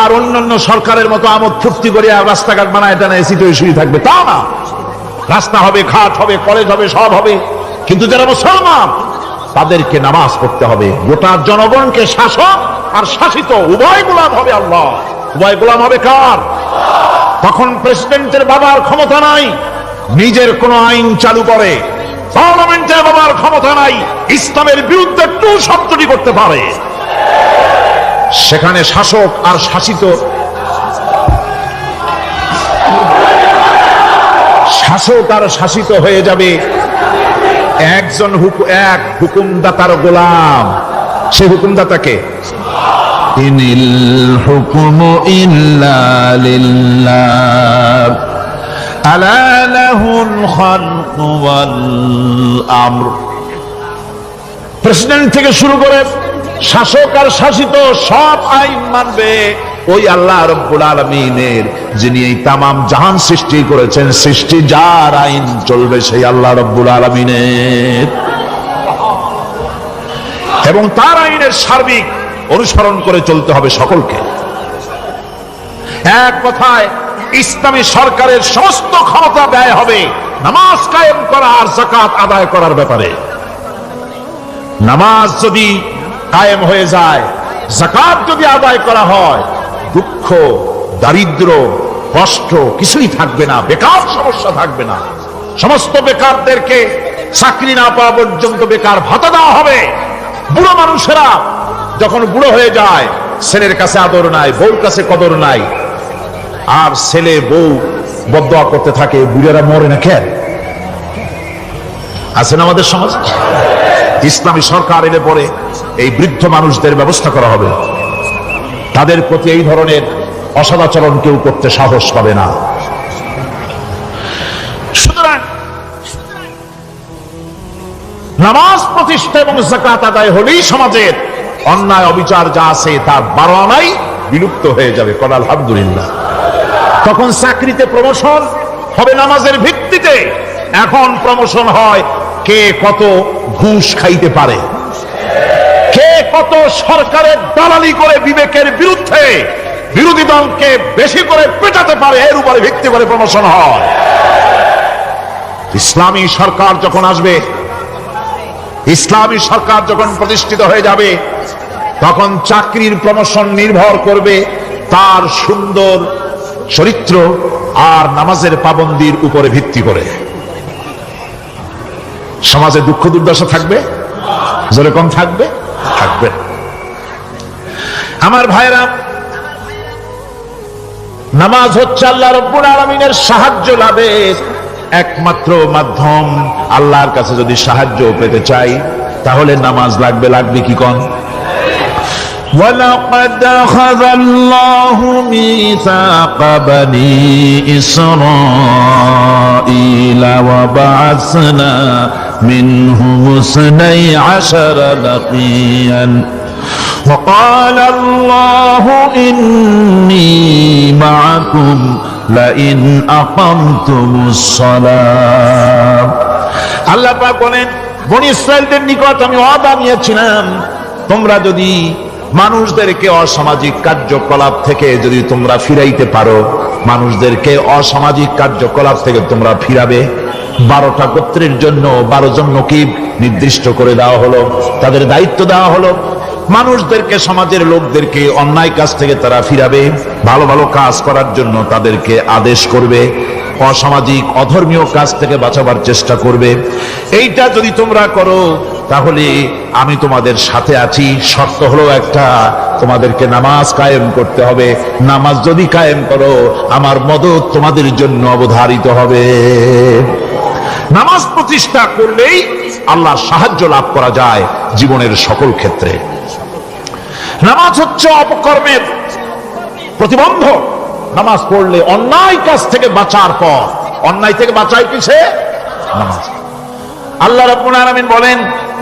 আর অন্যান্য সরকারের মতো আমোদ ফুর্তি করে রাস্তাঘাট বানায় টানা এসিতে শুয়ে থাকবে, তা না। রাস্তা হবে, ঘাট হবে, কলেজ হবে, সব হবে, কিন্তু যারা মুসলমান তাদেরকে নামাজ পড়তে হবে। গোটা জনগণকে শাসক আর শাসিত উভয় গোলাম হবে আল্লাহ। উভয় গোলাম হবে কার? তখন প্রেসিডেন্টের বাবার ক্ষমতা নাই নিজের কোন আইন চালু করে, পার্লামেন্টের বাবার ক্ষমতা নাই ইসলামের বিরুদ্ধে টু শব্দটি করতে পারে। সেখানে শাসক আর শাসিত, শাসক আর শাসিত হয়ে যাবে একজন এক হুকুমদাতার গোলাম। সে হুকুমদাতাকে ইনিল হুকুমু ইল্লা লিল্লাহ আলা লাহুল খালকু ওয়াল আমর। প্রেসিডেন্ট থেকে শুরু করে শাসক আর শাসিত সব আইন মানবে ওই আল্লাহ রাব্বুল আলামিনের, যিনি এই তামাম জাহান সৃষ্টি করেছেন। সৃষ্টি যার আইন চলবে সেই আল্লাহ রাব্বুল আলামিনের, এবং তার আইনের সার্বিক অনুসরণ করে চলতে হবে সকলকে। এক কথায় ইসলামী সরকারের সমস্ত ক্ষমতা ব্যয় হবে নামাজ কায়েম করা আর যাকাত আদায় করার ব্যাপারে। নামাজ যদি কায়েম হয়ে যায়, যাকাত যদি আদায় করা হয়, দুঃখ, দারিদ্র, কষ্ট কিছুই থাকবে না, বেকার সমস্যা থাকবে না। সমস্ত বেকারদেরকে চাকরি না পাওয়া পর্যন্ত বেকার ভাতা দেওয়া হবে। বুড়ো মানুষেরা যখন বুড়ো হয়ে যায়, ছেলের কাছে আদর নাই, বউর কাছে কদর নাই, আর ছেলে বউ বদদোয়া করতে থাকে, বুড়েরা মরে না কেন? আছে না আমাদের সমাজ? ইসলামী সরকার এলে পরে এই বৃদ্ধ মানুষদের ব্যবস্থা করা হবে। তাদের প্রতি এই ধরনের অসদাচরণ কেউ করতে সাহস পাবে না। সুতরাং নামাজ প্রতিষ্ঠা এবং যাকাত আদায় হলেই সমাজের অন্যায় অবিচার যা আছে তার 12 আনাই বিলুপ্ত হয়ে যাবে। কল আলহামদুলিল্লাহ। তখন চাকরিতে প্রমোশন হবে নামাজের ভিত্তিতে। এখন প্রমোশন হয় কে কত ঘুষ খাইতে পারে, কে কত সরকারের দালালি করে বিবেকের বিরুদ্ধে বিরোধী দলকে বেশি করে পেটাতে পারে, এর উপরে ভিত্তি করে প্রমোশন হয়। ইসলামী সরকার যখন আসবে, ইসলামী সরকার যখন প্রতিষ্ঠিত হয়ে যাবে, তখন চাকরির প্রমোশন নির্ভর করবে তার সুন্দর চরিত্র আর নামাজের পাবন্দির উপরে ভিত্তি করে। সমাজে দুঃখ দুর্দশা থাকবে, যেরকম থাকবে থাকবে। আমার ভাইরা, নামাজ হচ্ছে আল্লাহ রাব্বুল আলামিনের সাহায্য লাভের একমাত্র মাধ্যম। আল্লাহর কাছে যদি সাহায্য পেতে চাই তাহলে নামাজ লাগবে। লাগবে কি কোন? ولقد أخذ الله ميثاق بني إسرائيل وبعثنا منهم 12 نقيا وقال الله إني معكم لئن أقمتم الصلاة আল্লাহ পাক বলেন বনি ইসরাইলদের নিকট আমি ওয়াদা নিয়েছিলাম তোমরা যদি মানুষদেরকে অসামাজিক কার্যকলাপ থেকে যদি তোমরা ফিরাইতে পারো, মানুষদেরকে অসামাজিক কার্যকলাপ থেকে তোমরা ফিরাবে। 12টা গোত্রের জন্য 12 জন নকিব নির্দিষ্ট করে দেওয়া হলো, তাদের দায়িত্ব দেওয়া হলো মানুষদেরকে, সমাজের লোকদেরকে অন্যায় কাজ থেকে তারা ফিরাবে, ভালো ভালো কাজ করার জন্য তাদেরকে আদেশ করবে, অসামাজিক অধর্মীয় কাজ থেকে বাঁচাবার চেষ্টা করবে। এইটা যদি তোমরা করো তাহলে আমি তোমাদের সাথে আছি। শর্ত হলো একটা, তোমাদেরকে নামাজ কায়েম করতে হবে। নামাজ যদি কায়েম করো আমার মদদ তোমাদের জন্য অবধারিত হবে। নামাজ প্রতিষ্ঠা করলেই আল্লাহর সাহায্য লাভ করা যায় জীবনের সকল ক্ষেত্রে। নামাজ হচ্ছে অপকর্মের প্রতিবন্ধক। নামাজ পড়লে অন্যায় কাজ থেকে বাঁচার পর, অন্যায় থেকে বাঁচায় কিসে? নামাজ। আল্লাহ রাব্বুল আলামিন বলেন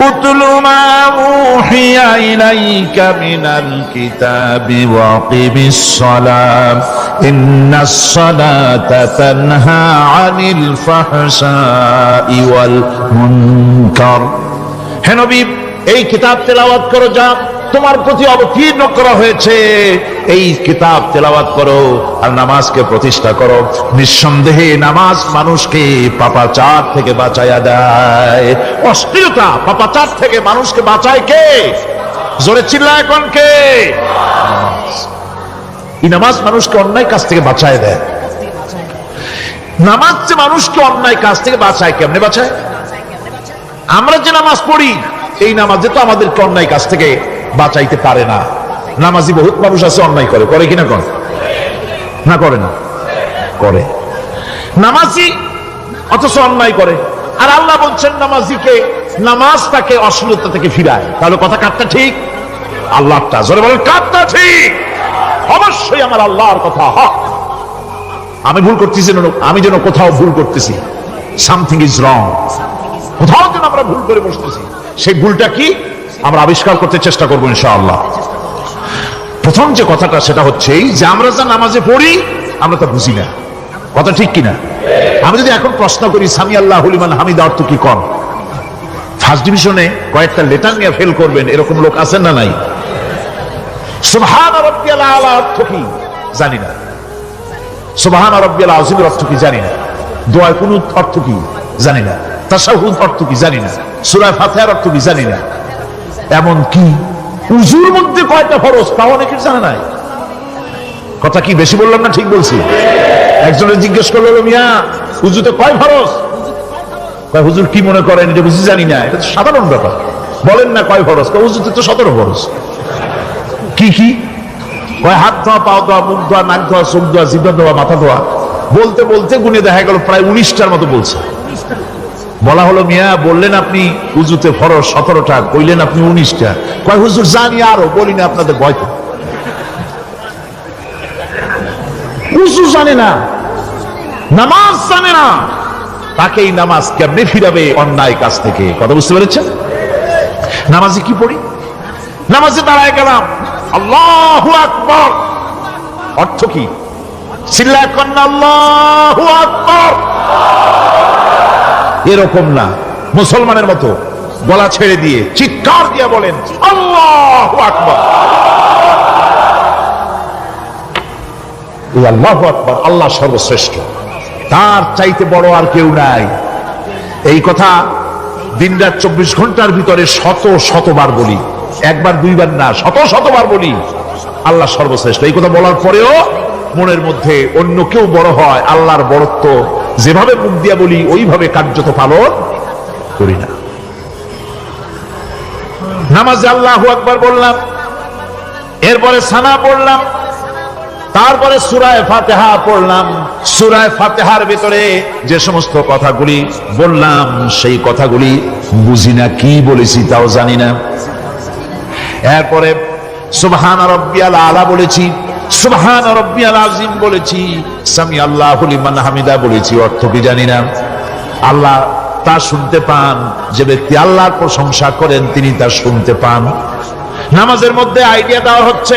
উতলু মা উহিয়া ইলাইকা মিনাল কিতাবি ওয়া আকিমিস সালাম ইন্নাস সালাতা তানহা আনিল ফাহশাই ওয়াল মুনকার। হে নবী, এই কিতাব তেলাওয়াত করো যা তোমার প্রতি অবতীর্ণ করা হয়েছে, এই কিতাব তেলাওয়াত করো আর নামাজকে প্রতিষ্ঠা করো। নিঃসন্দেহে নামাজ মানুষকে পাপাচার থেকে বাঁচায়া দেয়। অশ্লীলতা পাপাচার থেকে মানুষকে বাঁচায় কে? জোরে চিল্লায় কোন কে? এই নামাজ মানুষকে অন্যায় কাজ থেকে বাঁচায় দেয়। নামাজ যে মানুষকে অন্যায় কাজ থেকে বাঁচায়, কেমনে বাঁচায়? আমরা যে নামাজ পড়ি এই নামাজে তো আমাদেরকে অন্যায় কাজ থেকে বাঁচাইতে পারে না। নামাজি বহুত মানুষ আছে অন্যায় করে, করে কিনা? কর না, করে না? করে। নামাজি অথচ অন্যায় করে। আর আল্লাহ বলছেন নামাজিকে, নামাজ তাকে অশ্লীলতা থেকে ফিরায়। তাহলে কথা কারটা ঠিক? আল্লাহটা। জোরে বলেন কারটা ঠিক? অবশ্যই আমার আল্লাহর কথা হক। আমি ভুল করতেছি, আমি যেন কোথাও ভুল করতেছি, সামথিং ইজ রং, কোথাও যেন আমরা ভুল করে বসতেছি। সেই ভুলটা কি আমরা আবিষ্কার করতে চেষ্টা করবো ইনশাআল্লাহ। প্রথম যে কথাটা সেটা হচ্ছে যে আমরা যা নামাজে পড়ি আমরা তা বুঝি না। কথা ঠিক কিনা? আমি যদি এখন প্রশ্ন করি সামি আল্লাহু লিমান হামিদা অর্থ কি কর, ফার্স্ট ডিভিশনে কয়েকটা লেটার নিয়ে ফেল করবেন এরকম লোক আছেন না নাই? সুবহান রাব্বিয়াল আলা অর্থ কি জানি না, সুবহান রাব্বিয়াল আযীমের অর্থ কি জানি না, দোয়া কুনুত অর্থ কি জানি না, তাশাহুদ অর্থ কি জানি না, সূরা ফাতিহার অর্থ কি জানি না। এমন কি উযুর মধ্যে কয়টা ফরজ তাও অনেকের জানা নাই। কথা কি বেশি বললাম না ঠিক বলছি? একজনে জিজ্ঞেস করলো, মিয়া উযুতে কয় ফরজ? কয় হুজুর কি মনে করেন এটা বুঝি জানি না, এটা তো সাধারণ ব্যাপার, বলেন না কয় ফরজ? কয় উযুতে তো 17 ফরজ। কি কি? কয় হাত ধোয়া, পাও ধোয়া, মুখ ধোয়া, নাক ধোয়া, চোখ ধোয়া, জিহ্বা ধোয়া, মাথা ধোয়া। বলতে বলতে গুনে দেখা গেল প্রায় 19টার মতো বলছে। বলা হলো, মিয়া বললেন আপনি উযুতে ফরজ 17টা, কইলেন আপনি 19টা। কয় হুজুর জানি আরো, বলি না আপনাদের ভয় তো। উযু জানে না, নামাজ জানে না, তাকে এই নামাজ কেমনে ফিরাবে অন্যায় কাজ থেকে? কথা বুঝতে পেরেছেন? নামাজে কি পড়ি? নামাজে দাঁড়ায় গেলাম, আল্লাহু আকবার অর্থ কি? চিল্লায় কর না আল্লাহু আকবার। এরকম না, মুসলমানের মতো গলা ছেড়ে দিয়ে চিৎকার দিয়ে বলেন আল্লাহু আকবার। আল্লাহু আকবার, আল্লাহ সর্বশ্রেষ্ঠ, তার চাইতে বড় আর কেউ নাই। এই কথা দিনরাত 24 ঘন্টার ভিতরে শত শতবার বলি, একবার দুইবার না, শত শতবার বলি আল্লাহ সর্বশ্রেষ্ঠ। এই কথা বলার পরেও মনের মধ্যে অন্য কেউ বড় হয়, আল্লাহর বড়ত্ব যেভাবে মুখ দিয়া বলি ওইভাবে কার্যত পালন করি না। নামাজে আল্লাহু আকবার বললাম, এরপরে সানা পড়লাম, তারপরে সূরা ফাতিহা পড়লাম। সূরা ফাতিহার ভিতরে যে সমস্ত কথাগুলি বললাম সেই কথাগুলি বুঝি না, কি বলেছি তাও জানি না। এরপরে সুবহান রাব্বিয়াল আলা বলেছি, সুবহান রাব্বিয়াল আযীম বলেছি, সামি আল্লাহু লিমান হামিদা বলেছি। অর্থ কি জানি না। আল্লাহ তা শুনতে পান, যে ব্যক্তি আল্লাহর প্রশংসা করেন তিনি তা শুনতে পান। নামাজের মধ্যে আইডিয়া দেওয়া হচ্ছে,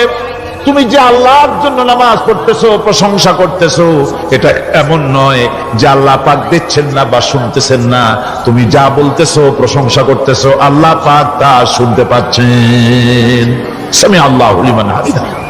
তুমি যে আল্লাহর জন্য নামাজ পড়তেছো, প্রশংসা করতেছো, এটা এমন নয় যে আল্লাহ পাক দেখছেন না বা শুনতেছেন না। তুমি যা বলতেছো, প্রশংসা করতেছো, আল্লাহ পাক তা শুনতে পাচ্ছেন। সামি আল্লাহু লিমান হামিদা।